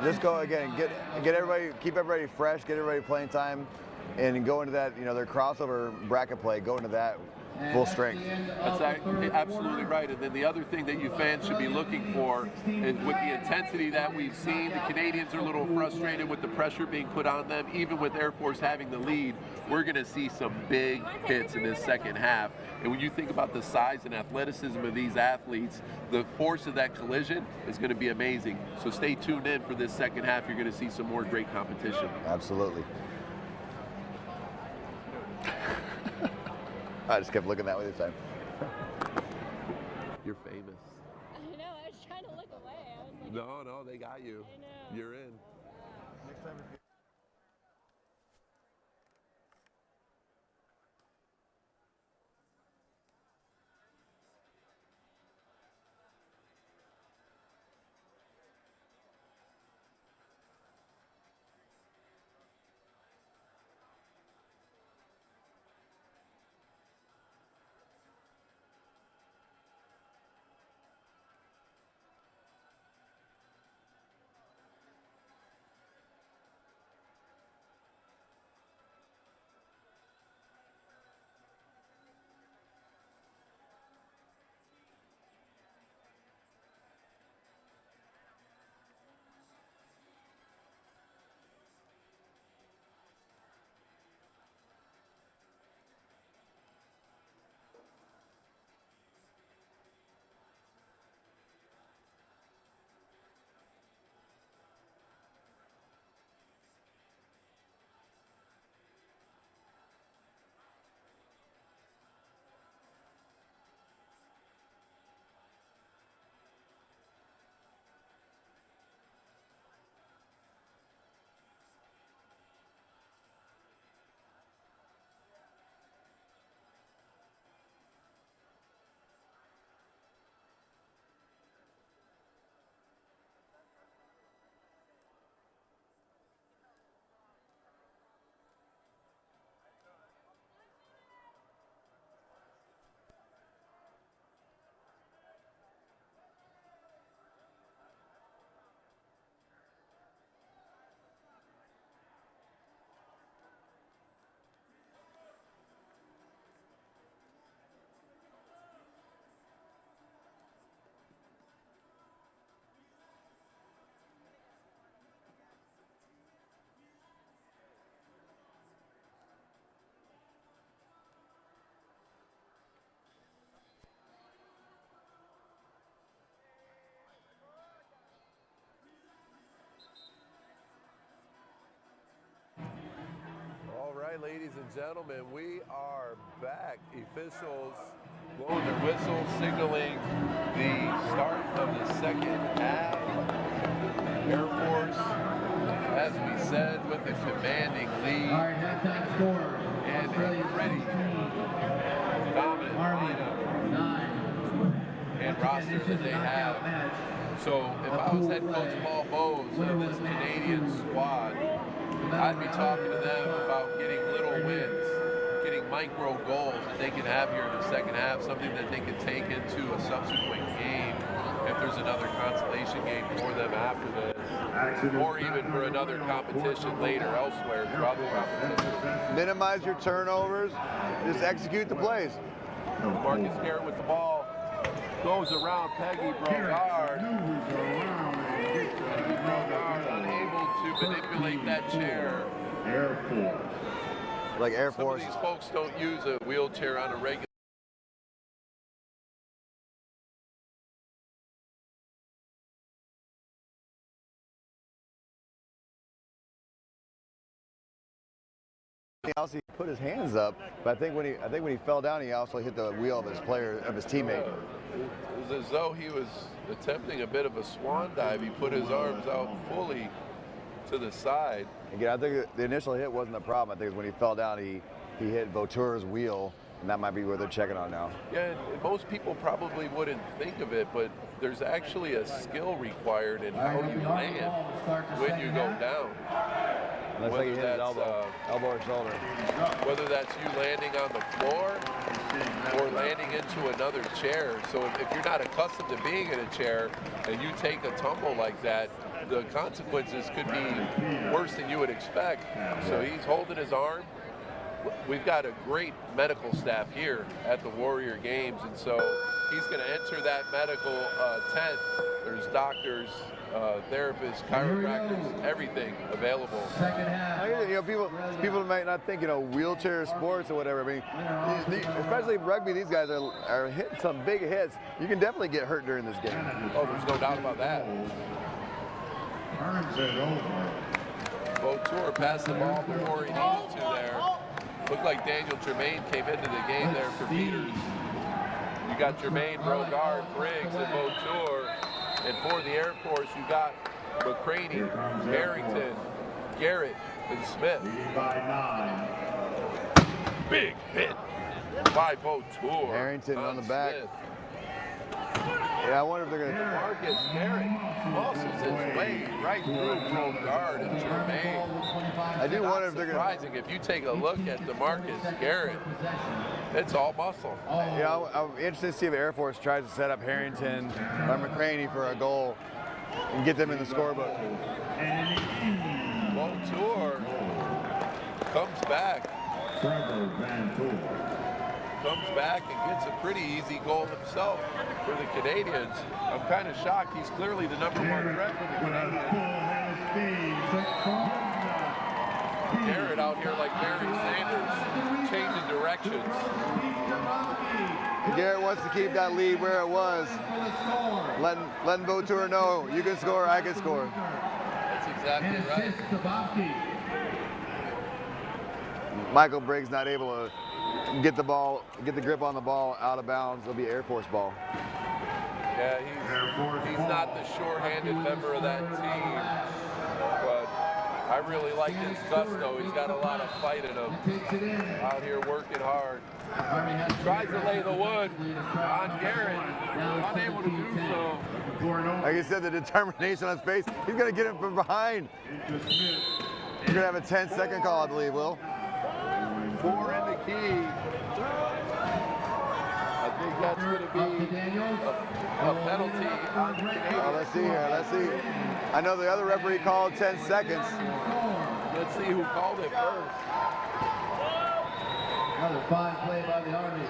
Just go again, get everybody, keep everybody fresh, get everybody playing time, and go into that, their crossover bracket play, go into that full strength. That's absolutely right. And then the other thing that you fans should be looking for is with the intensity that we've seen, the Canadians are a little frustrated with the pressure being put on them, even with Air Force having the lead. We're going to see some big hits in this second half. And when you think about the size and athleticism of these athletes, the force of that collision is going to be amazing. So stay tuned in for this second half. You're going to see some more great competition. Absolutely. I just kept looking that way this time. You're famous. I know, I was trying to look away. I was like, No, they got you. I know. You're in. Next time. right, ladies and gentlemen, we are back. Officials blowing their whistle, signaling the start of the second half. Air Force, as we said, with a commanding lead. All right, halftime score. And a pretty dominant lineup and roster that they have. So if I was head coach Paul Bowes of this Canadian squad, I'd be talking to them about getting little wins, getting micro goals that they can have here in the second half, something that they can take into a subsequent game if there's another consolation game for them after this, or even for another competition later elsewhere throughout the competition. Minimize your turnovers, just execute the plays. Marcus Garrett with the ball, goes around Peggy Brogard. Unable to manipulate that chair. Air Force. Like Air Force. Some of these folks don't use a wheelchair on a regular. He also put his hands up, but I think when he fell down, he also hit the wheel of his teammate. It was as though he was attempting a bit of a swan dive. He put his arms out fully to the side. Again, I think the initial hit wasn't the problem. I think it was when he fell down, he hit Vautour's wheel, and that might be what they're checking on now. Yeah, and most people probably wouldn't think of it, but there's actually a skill required in how you land when you go down. Looks like he hit his elbow or shoulder. Whether that's you landing on the floor or landing into another chair. So if you're not accustomed to being in a chair and you take a tumble like that, the consequences could be worse than you would expect. So he's holding his arm. We've got a great medical staff here at the Warrior Games, and so he's going to enter that medical tent. There's doctors, therapists, chiropractors, everything available. Second half. You know, people might not think, wheelchair sports or whatever. I mean, especially rugby, these guys are hitting some big hits. You can definitely get hurt during this game. Oh, there's no doubt about that. Turns it over. Vautour passed the ball before he needed to there. Looked like Daniel Germain came into the game there for Peters. You got Germain, Brogard, Briggs, and Vautour. And for the Air Force, you got McCraney, Harrington, Garrett, and Smith. By 9. Big hit by Vautour. Harrington on the back. Smith. Yeah, I wonder if they're going to... Marcus Garrett muscles his way right through Brogard and Germain. I do wonder if they're going to... Surprising if you take a look at DeMarcus Garrett, it's all muscle. Yeah, I'm interested to see if Air Force tries to set up Harrington or McCraney for a goal and get them in the scorebook. Vautour comes back. Comes back and gets a pretty easy goal himself for the Canadians. I'm kind of shocked. He's clearly the #1 threat for the Canadians. Garrett out here like Barry Sanders, changing directions. Garrett wants to keep that lead where it was. Letting Vautour know, you can score, I can score. That's exactly right. Michael Briggs not able to get the grip on the ball out of bounds. It'll be Air Force ball. Yeah, he's not the sure-handed member of that team, but I really like his gusto. He's got a lot of fight in him. Out here working hard. Tries to lay the wood on Garrett. Unable to do so. Like you said, the determination on his face. He's going to get him from behind. You're going to have a 10-second call, I believe, Will. 4 in the key. I think that's going to be a penalty on the Canadians. Let's see here. Let's see. I know the other referee called 10 seconds. Let's see who called it first. Another fine play by the Army.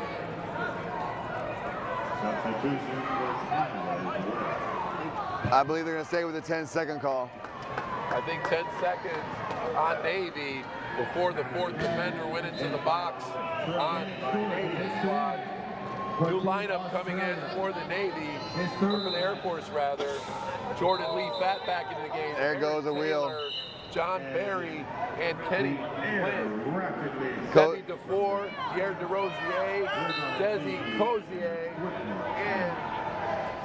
I believe they're going to stay with the 10-second call. I think 10 seconds on Navy before the 4th defender went into the box on the Canadian squad. New lineup coming in for the Navy, or for the Air Force rather. Jordan Lee Fat back into the game. There goes the wheel. John Barry and Kenny Flynn. Co- Debbie DeFore, Pierre DeRosier, Desi Cozier, and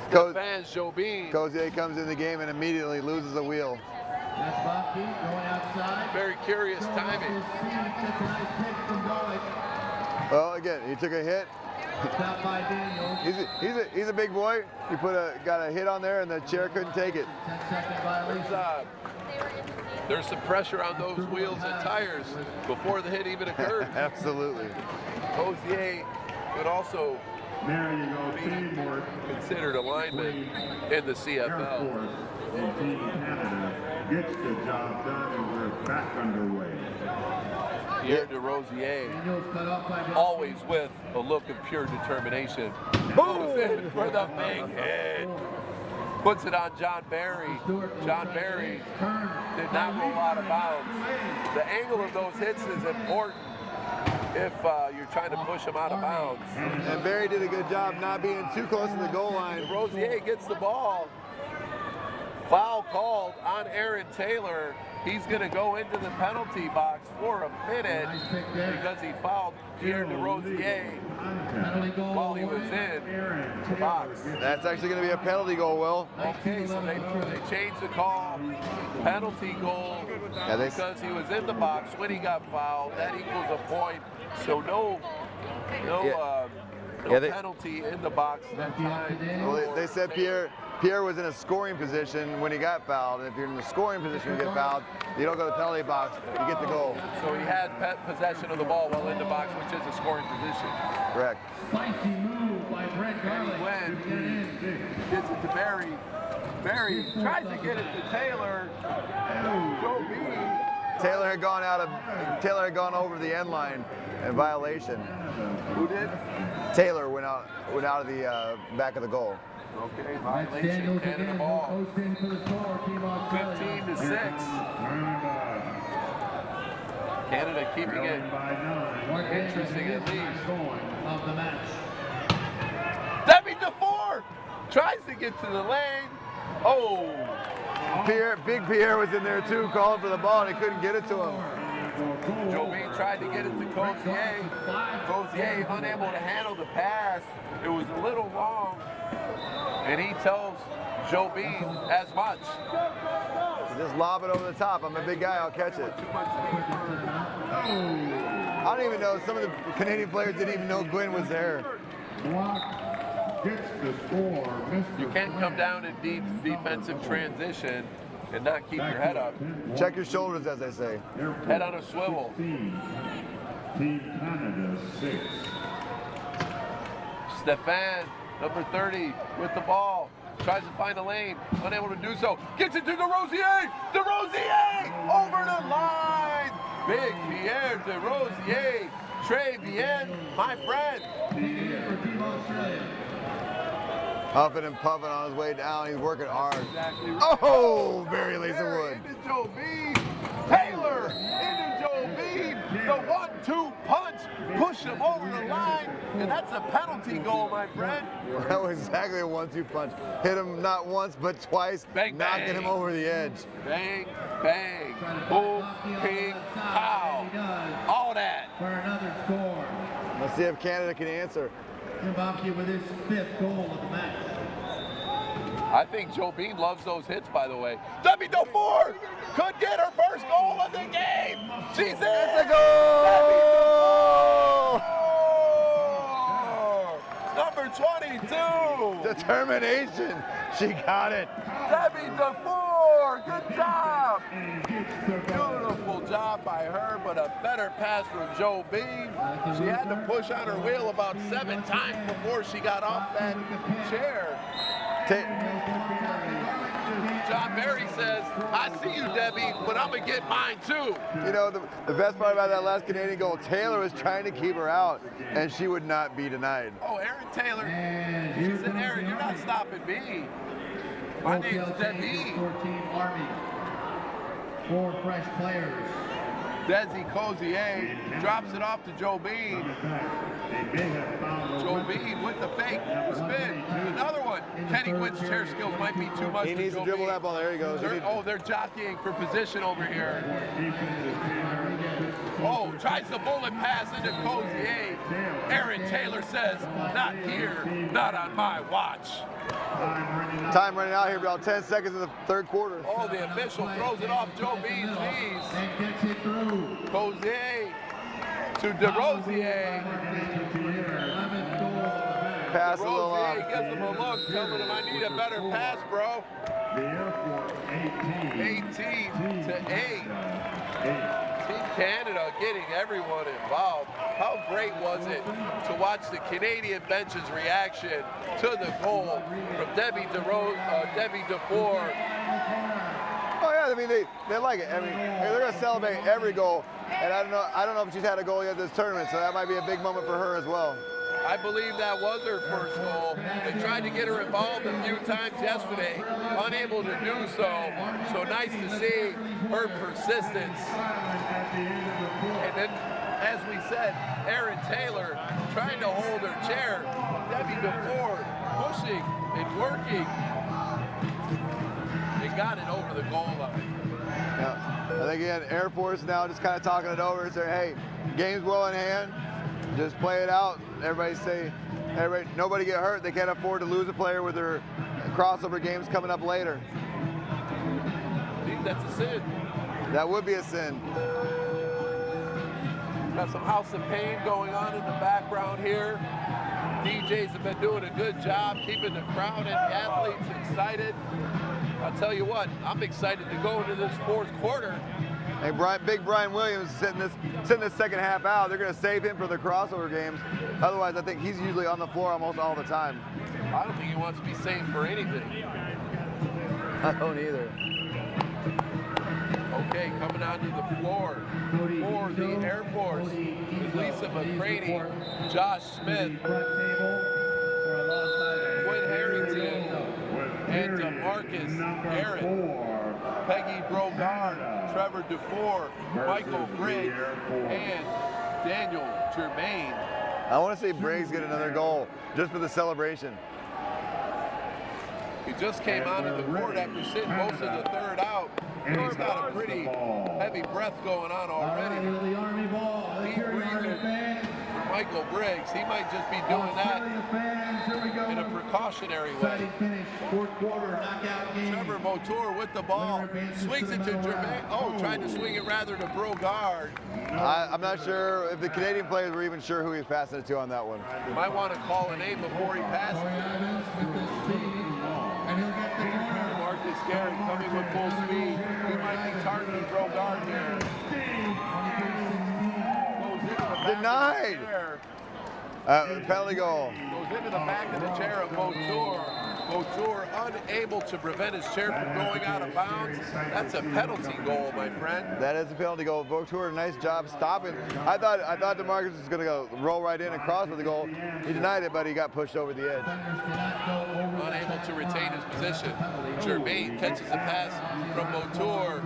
Stefan Jobin. Cozier comes in the game and immediately loses a wheel. That's Bobke going outside. Very curious timing. Well, again, he took a hit. Stopped by Daniels. He's a big boy. He got a hit on there, and the chair couldn't take it. 10-second violation. There's some pressure on those wheels and tires before the hit even occurred. Absolutely. Cozier could also There you go, be teamwork. considered a lineman in the Air CFL. Force and Team Canada gets the job done, and we're back underway. Pierre DeRosier, Daniels cut off by Bobke. always with a look of pure determination. Moves in for the big hit. Puts it on John Barry. John Barry did not roll out of bounds. The angle of those hits is important if you're trying to push them out of bounds. And Barry did a good job not being too close to the goal line. DeRosier gets the ball. Foul called on Aaron Taylor. He's going to go into the penalty box for a minute because he fouled Pierre DeRosier while he was in the box. That's actually going to be a penalty goal, Will. Okay, so they changed the call. Penalty goal because he was in the box when he got fouled. That equals a point. So no penalty in the box that time. Well, they said Pierre was in a scoring position when he got fouled. And if you're in the scoring position when you get fouled, you don't go to the penalty box, you get the goal. So he had possession of the ball while in the box, which is a scoring position. Correct. Spicy move by Brett Garland. When gets it to Barry. Barry tries to get it to Taylor. Taylor had gone over the end line in violation. Who did? Taylor went out of the back of the goal. Okay, violation, Canada ball. 15-6. Canada keeping it interesting at least. Of the match. Debbie DeFore tries to get to the lane. Oh! Big Pierre was in there too, calling for the ball, and he couldn't get it to him. Jobin tried to get it to Cozier. Cozier unable to handle the pass. It was a little long. And he tells Jobin as much. Just lob it over the top. I'm a big guy, I'll catch it. I don't even know, some of the Canadian players didn't even know Glenn was there. Gets the score. You can't come down in deep defensive transition and not keep your head up. Check your shoulders, as they say. Head on a swivel. Team Canada 6. Stefan, number 30, with the ball. Tries to find a lane, unable to do so. Gets it to DeRosier! DeRosier! Over the line! Big Pierre DeRosier. Très bien, my friend. Huffing and puffing on his way down. He's working hard. Exactly right. Oh, Barry Laserwood. Into Jobin. Taylor into Jobin. The 1-2 punch. Push him over the line. And that's a penalty goal, my friend. That was exactly a 1-2 punch. Hit him not once, but twice, Bang, knocking bang. him over the edge. Bang, bang. Boom, ping, pow. All that. For another score. Let's see if Canada can answer. Bobke with his 5th goal of the match. I think Jobin loves those hits, by the way. Debbie DeFore could get her first goal of the game. She's in. It's a goal! Number 22. Determination. She got it. Debbie DeFore, good job. Beautiful job by her, but a better pass from Jobin. She had to push on her wheel about 7 times before she got off that chair. John Barry says, I see you, Debbie, but I'm going to get mine too. You know, the best part about that last Canadian goal, Taylor was trying to keep her out, and she would not be denied. Oh, Aaron Taylor. She said, Aaron, you're not stopping me. My name's Debbie. 14 Army. 4 fresh players. Desi Cozier drops it off to Joe Bean. Joe Bean with the fake spin. Another one. Kenny Witt's chair skills might be too much. He needs to dribble that ball. There he goes. They're jockeying for position over here. Oh, tries the bullet pass into Cozier. Aaron Taylor says, not here, not on my watch. Time running out here, about 10 seconds in the third quarter. Oh, the official throws it off Joe Bean's knees. Cozier to DeRosier. Pass a little off. DeRosier gives him a look, telling him I need a better pass, bro. 18 to 8. Team Canada getting everyone involved. How great was it to watch the Canadian bench's reaction to the goal from Debbie DeFore? Oh yeah, I mean they like it. I mean they're gonna celebrate every goal, and I don't know if she's had a goal yet this tournament, so that might be a big moment for her as well. I believe that was her first goal. They tried to get her involved a few times yesterday, unable to do so. So nice to see her persistence. And then, as we said, Aaron Taylor trying to hold her chair. Debbie DeFore pushing and working. They got it over the goal line. Yeah, I think again, Air Force now just kind of talking it over and saying, hey, game's well in hand. Just play it out. Nobody get hurt. They can't afford to lose a player with their crossover games coming up later. I think that's a sin. That would be a sin. Got some House of Pain going on in the background here. DJs have been doing a good job keeping the crowd and the athletes excited. I'll tell you what, I'm excited to go into this fourth quarter. Hey, Big Brian Williams sitting this second half out. They're going to save him for the crossover games. Otherwise, I think he's usually on the floor almost all the time. I don't think he wants to be saved for anything. I don't either. Okay, coming onto the floor for the Air Force is Lisa McCraney, Josh Smith, Quinn Harrington, and DeMarcus Garrett, Peggy Brogard, Trevor DeFore, Michael Briggs, and Daniel Germain. I want to see Briggs get another goal just for the celebration. He just came onto the court after sitting most of the third out. And he's got a pretty heavy breath going on already. Deep breathing for Michael Briggs. He might just be doing that in a precautionary way. Trevor Motour with the ball. Swings it to Germain. Oh, tried to swing it rather to Brogard. I'm not sure if the Canadian players were even sure who he was passing it to on that one. Might want to call a name before he passes it. Marcus Garrett coming with full speed. He might be targeting Brogard here. Denied. Penalty goal. Goes into the back of the chair of Motour. Motour unable to prevent his chair from going out of bounds. That's a penalty goal, my friend. That is a penalty goal. Motour, nice job stopping. I thought DeMarcus was going to go roll right in and cross for the goal. He denied it, but he got pushed over the edge. Unable to retain his position. Germain catches a pass from Motour.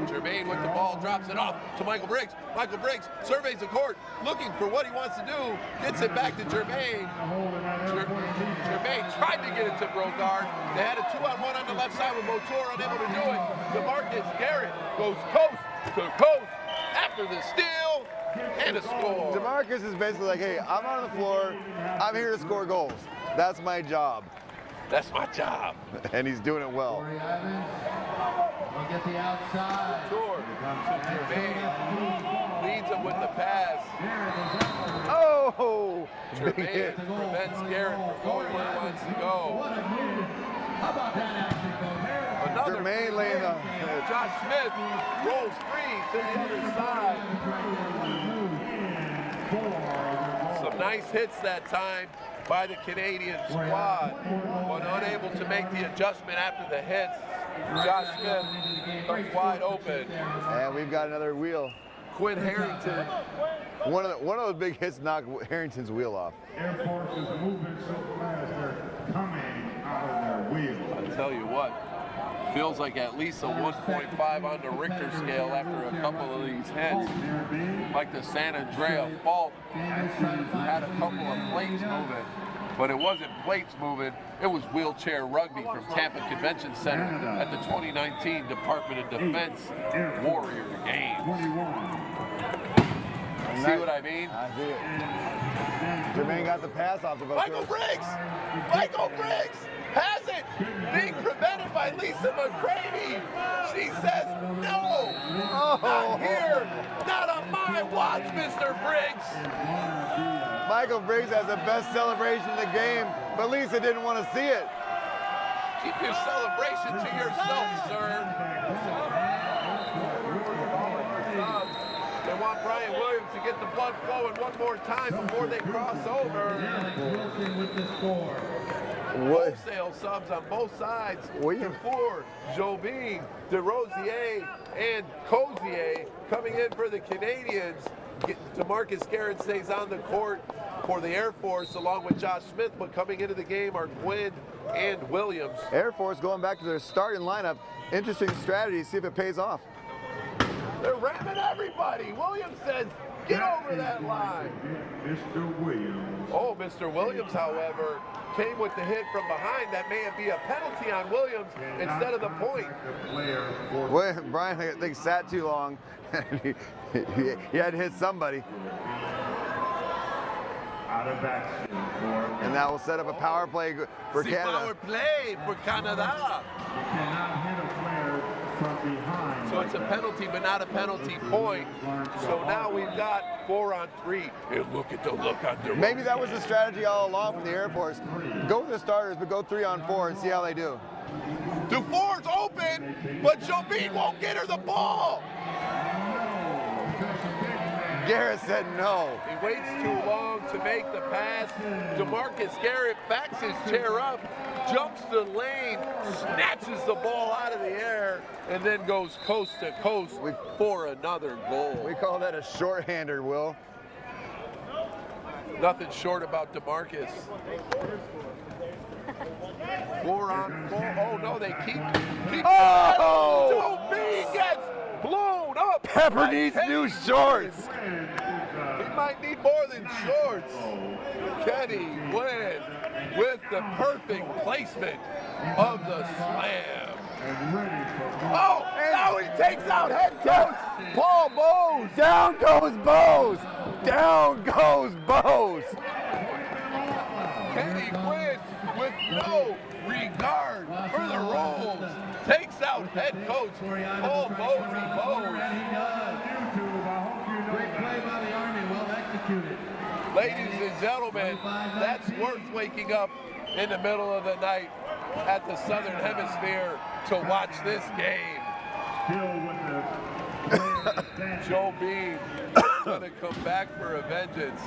Germain with the ball, drops it off to Michael Briggs. Michael Briggs surveys the court, looking for what he wants to do, gets it back to Germain. Germain tried to get it to Brogard. They had a 2-on-1 on the left side with Motour, unable to do it. DeMarcus Garrett goes coast to coast after the steal and a score. DeMarcus is basically like, hey, I'm on the floor, I'm here to score goals. That's my job. That's my job. And he's doing it well. We'll get the outside. Motour to Germain. Leads him with the pass. Oh! Germain prevents Garrett from going where he wants to go. How about that action, Coach? Another Germain laying the... Josh Smith rolls free to the other side. Some nice hits that time by the Canadian squad, but unable to make the adjustment after the hits. Josh Smith comes wide open. And we've got another wheel. Quinn Harrington. One of those big hits knocked Harrington's wheel off. Air Force is moving so fast, they're coming out of their wheel. I'll tell you what, Feels like at least a 1.5 on the Richter scale after a couple of these hits. Like the San Andrea fault had a couple of plates moving, but it wasn't plates moving, it was wheelchair rugby from Tampa Convention Center at the 2019 Department of Defense Warrior Games. See what I mean? I see it. Jermaine got the pass off the boat. Michael Briggs! Michael Briggs has it being prevented by Lisa McCravey. She says, no, not here, not on my watch, Mr. Briggs. Michael Briggs has the best celebration in the game, but Lisa didn't want to see it. Keep your celebration to yourself, sir. They want Brian Williams to get the blood flowing one more time before they cross over. Wholesale subs on both sides. DeFord, Jobin, DeRosier, and Cozier coming in for the Canadians. DeMarcus Garrett stays on the court for the Air Force along with Josh Smith, but coming into the game are Gwynn and Williams. Air Force going back to their starting lineup. Interesting strategy, see if it pays off. They're ramming everybody. Williams says, get over that line. Mr. Williams. Oh, Mr. Williams, however, came with the hit from behind. That may be a penalty on Williams instead of the point. Well, Brian, I think, sat too long. he had to hit somebody. Out of action And that will set up a power play for Canada. Power play for Canada. You cannot hit a player from behind. So it's a penalty, but not a penalty point. So now we've got 4 on 3. And look at the look on their Maybe that was the strategy all along from the Air Force. Go with the starters, but go 3 on 4 and see how they do. DeFord's open, but Jobin won't get her the ball. Garrett said no. He waits too long to make the pass. DeMarcus Garrett backs his chair up, jumps the lane, snatches the ball out of the air, and then goes coast to coast for another goal. We call that a shorthander, Will. Nothing short about DeMarcus. 4 on 4. Oh no, they keep Oh! Jobin gets blown up. Pepper needs new shorts. He might need more than shorts. Kenny Gwynn with the perfect placement of the slam. Oh, now he takes out head coach Paul Bowes. Down goes Bowes. Down goes Bowes. Kenny Gwynn with no regard for the rules takes out head coach Paul Bowes. Great play by the Army, well executed. Ladies and gentlemen, that's worth waking up in the middle of the night at the Southern Hemisphere to watch this game. Jobin gonna come back for a vengeance.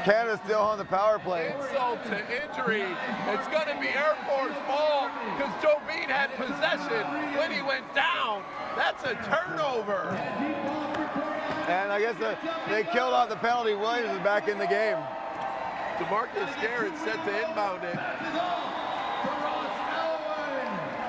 Canada's still on the power play. Insult to injury. It's gonna be Air Force ball because Jobin had possession when he went down. That's a turnover. And I guess they killed off the penalty. Williams is back in the game. DeMarcus Garrett set to inbound it.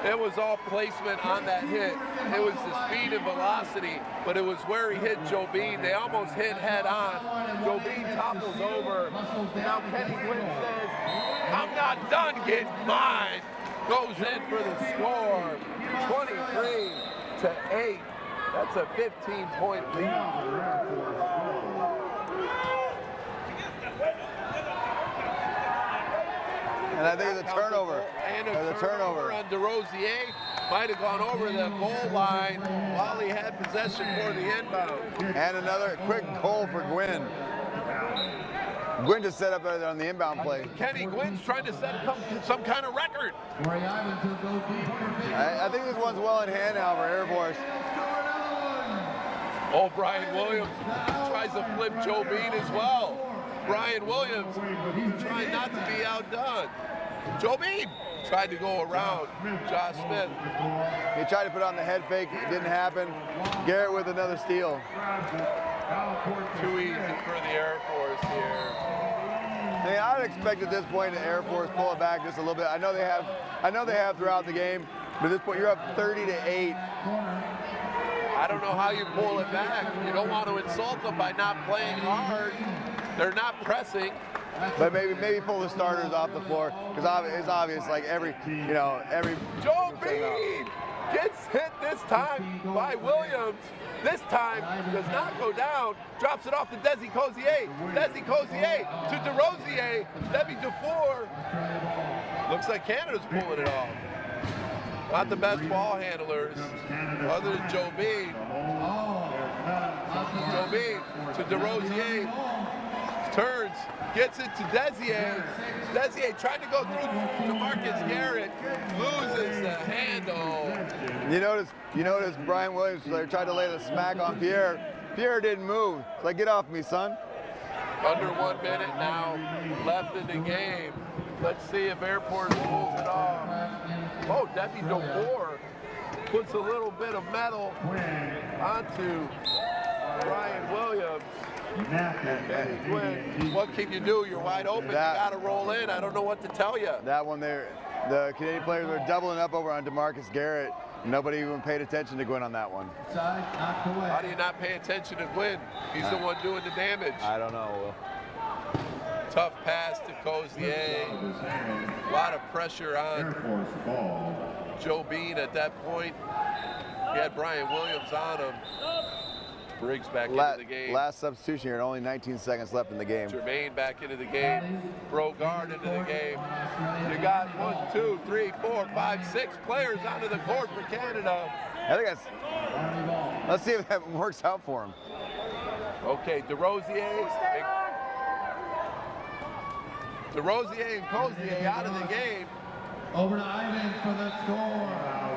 It was all placement on that hit. It was the speed and velocity, but it was where he hit Jobin. They almost hit head on. Jobin topples over. Now Kenny Gwynn says, I'm not done getting mine. Goes in for the score. 23-8. That's a 15-point lead. And I think it's a turnover. And a turnover on DeRosier. Might have gone over the goal line while he had possession for the inbound. And another quick goal for Gwynn. Gwynn just set up on the inbound play. Kenny Gwynn's trying to set some kind of record. I think this one's well in hand now for Air Force. Oh, Brian Williams tries to flip Jobin as well. Brian Williams trying not to be outdone. Jobin tried to go around Josh Smith. He tried to put on the head fake. It didn't happen. Garrett with another steal. Too easy for the Air Force here. Hey, I'd expect at this point the Air Force pull it back just a little bit. I know they have throughout the game, But at this point, you're up 30-8. I don't know how you pull it back. You don't want to insult them by not playing hard. They're not pressing. But maybe pull the starters off the floor, because it's obvious, like every. Joe Bean gets hit this time by Williams. This time does not go down. Drops it off to Desi Cozier. Desi Cozier to DeRosier. Debbie Dufour. Looks like Canada's pulling it off. Not the best ball handlers, other than Joe Bean. Joe Bean to DeRosier. Turns, gets it to Desier. Desier trying to go through to Marcus Garrett. Loses the handle. You notice Brian Williams tried to lay the smack on Pierre. Pierre didn't move. It's like, get off me, son. Under 1 minute now left in the game. Let's see if Airport pulls it off. Oh, Debbie Dufour puts a little bit of metal onto Brian Williams. What can you do? You're wide open. You got to roll in. I don't know what to tell you. That one there, the Canadian players were doubling up over on DeMarcus Garrett. Nobody even paid attention to Gwynn on that one. How do you not pay attention to Gwynn? He's the one doing the damage. I don't know, Will. Tough pass to Cozier. A lot of pressure on Joe Bean at that point. He had Brian Williams on him. Briggs back into the game. Last substitution here, and only 19 seconds left in the game. Jermaine back into the game. Brogard into the game. You got 1, 2, 3, 4, 5, 6 players onto the court for Canada. I think that's. Let's see if that works out for him. Okay, DeRosier and Cozier out of the game. Over to Ivins for the score.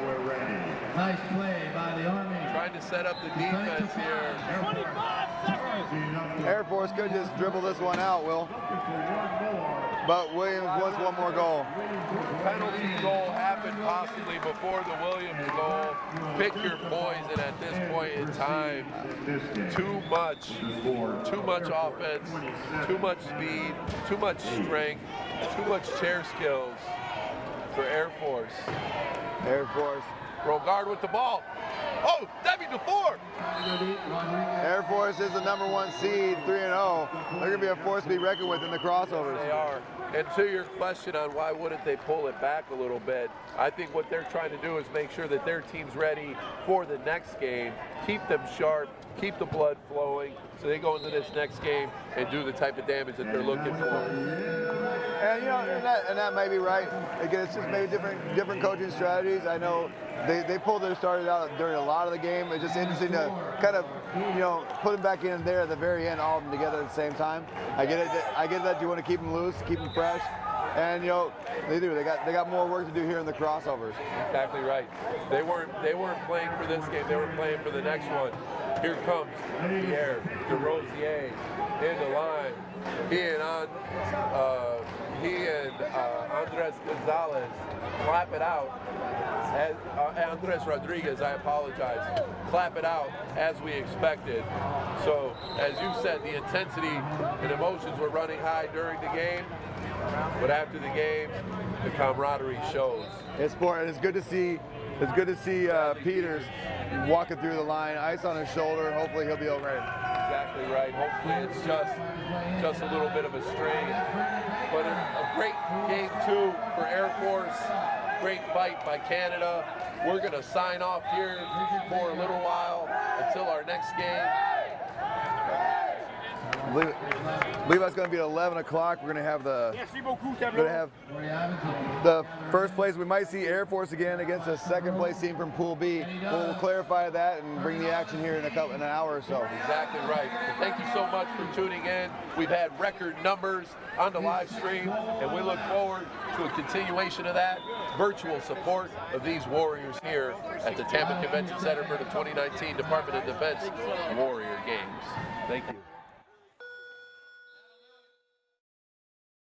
We're ready. Nice play by the Army. Trying to set up the defense here. 25 seconds. Air Force could just dribble this one out, Will. But Williams wants one more goal. Penalty goal happened possibly before the Williams goal. Pick your poison at this point in time. Too much offense, too much speed, too much strength, too much chair skills for Air Force. Air Force. Brogard with the ball. Oh, Debbie Dufour. Air Force is the #1 seed, 3-0. They're going to be a force to be reckoned with in the crossovers. They are. And to your question on why wouldn't they pull it back a little bit, I think what they're trying to do is make sure that their team's ready for the next game, keep them sharp, keep the blood flowing, so they go into this next game and do the type of damage that they're looking for. And and that may be right. Again, it's just maybe different coaching strategies. I know they pulled their starters out during a lot of the game. It's just interesting to kind of put them back in there at the very end, all of them together at the same time. I get it. I get that you want to keep them loose, keep them fresh, and they do. They got more work to do here in the crossovers. Exactly right. They weren't playing for this game. They were playing for the next one. Here comes Pierre DeRosier in the line. He and Andres Gonzalez clap it out. Andres Rodriguez, I apologize. Clap it out as we expected. So, as you said, the intensity and emotions were running high during the game, but after the game, the camaraderie shows. It's good to see. It's good to see Peters walking through the line, ice on his shoulder. Hopefully, he'll be all right. Exactly right. Hopefully, it's just a little bit of a strain. But a great game too for Air Force. Great fight by Canada. We're going to sign off here for a little while until our next game. I believe that's going to be at 11 o'clock. We're going to have the first place. We might see Air Force again against a second place team from Pool B. We'll clarify that and bring the action here in an hour or so. Exactly right. And thank you so much for tuning in. We've had record numbers on the live stream, and we look forward to a continuation of that virtual support of these Warriors here at the Tampa Convention Center for the 2019 Department of Defense Warrior Games. Thank you.